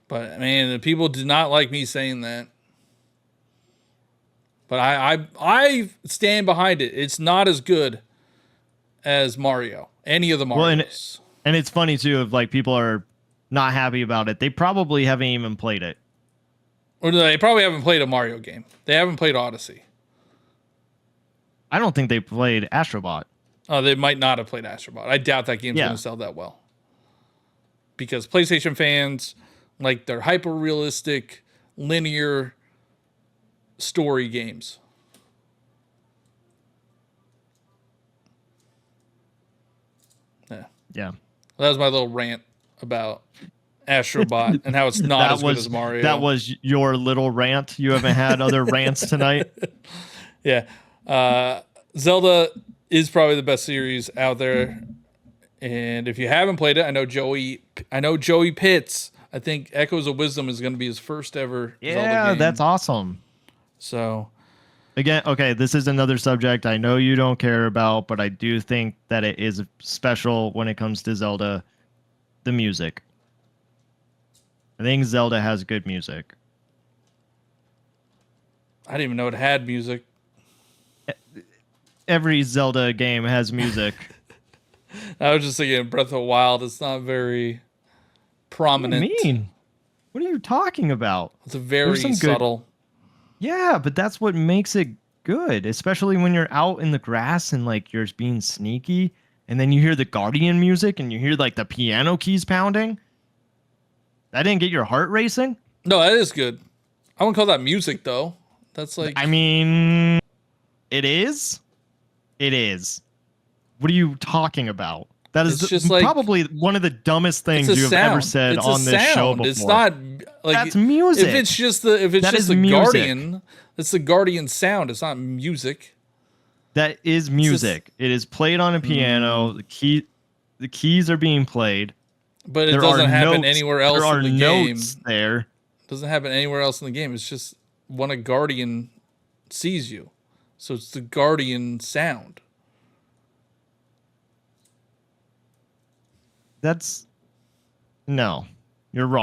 C: But man, the people did not like me saying that. But I stand behind it. It's not as good as Mario. Any of the
B: Well,
C: Marios.
B: and it's funny too if like people are not happy about it. They probably haven't even played it.
C: Or they probably haven't played a Mario game. They haven't played Odyssey.
B: I don't think they played Astrobot.
C: Oh, they might not have played Astrobot. I doubt that game's
B: Yeah.
C: going to sell that well. Because PlayStation fans like their hyper realistic, linear story games. Yeah.
B: Yeah.
C: That was my little rant about Astrobot and how it's not as good as Mario.
B: That was your little rant. You haven't had other rants tonight.
C: Yeah. Zelda is probably the best series out there. And if you haven't played it, I know Joey Pitts. I think Echoes of Wisdom is going to be his first ever Zelda game.
B: That's awesome.
C: So
B: again, okay, this is another subject I know you don't care about, but I do think that it is special when it comes to Zelda, the music. I think Zelda has good music.
C: I didn't even know it had music.
B: Every Zelda game has music.
C: I was just thinking Breath of the Wild. It's not very prominent.
B: What do you mean? What are you talking about?
C: It's a very subtle.
B: Yeah, but that's what makes it good, especially when you're out in the grass and like you're being sneaky, and then you hear the Guardian music and you hear like the piano keys pounding. That didn't get your heart racing?
C: No, that is good. I wouldn't call that music though. That's like,
B: I mean, it is. It is. What are you talking about? That is
C: just like,
B: probably one of the dumbest things you have ever said on this show before.
C: It's not like
B: that's music.
C: If it's just the Guardian, it's the Guardian sound. It's not music.
B: That is music. It is played on a piano. The keys are being played.
C: But it doesn't happen anywhere else
B: there are
C: in the game.
B: Notes there.
C: It doesn't happen anywhere else in the game. It's just when a Guardian sees you. So it's the Guardian sound.
B: No, you're wrong.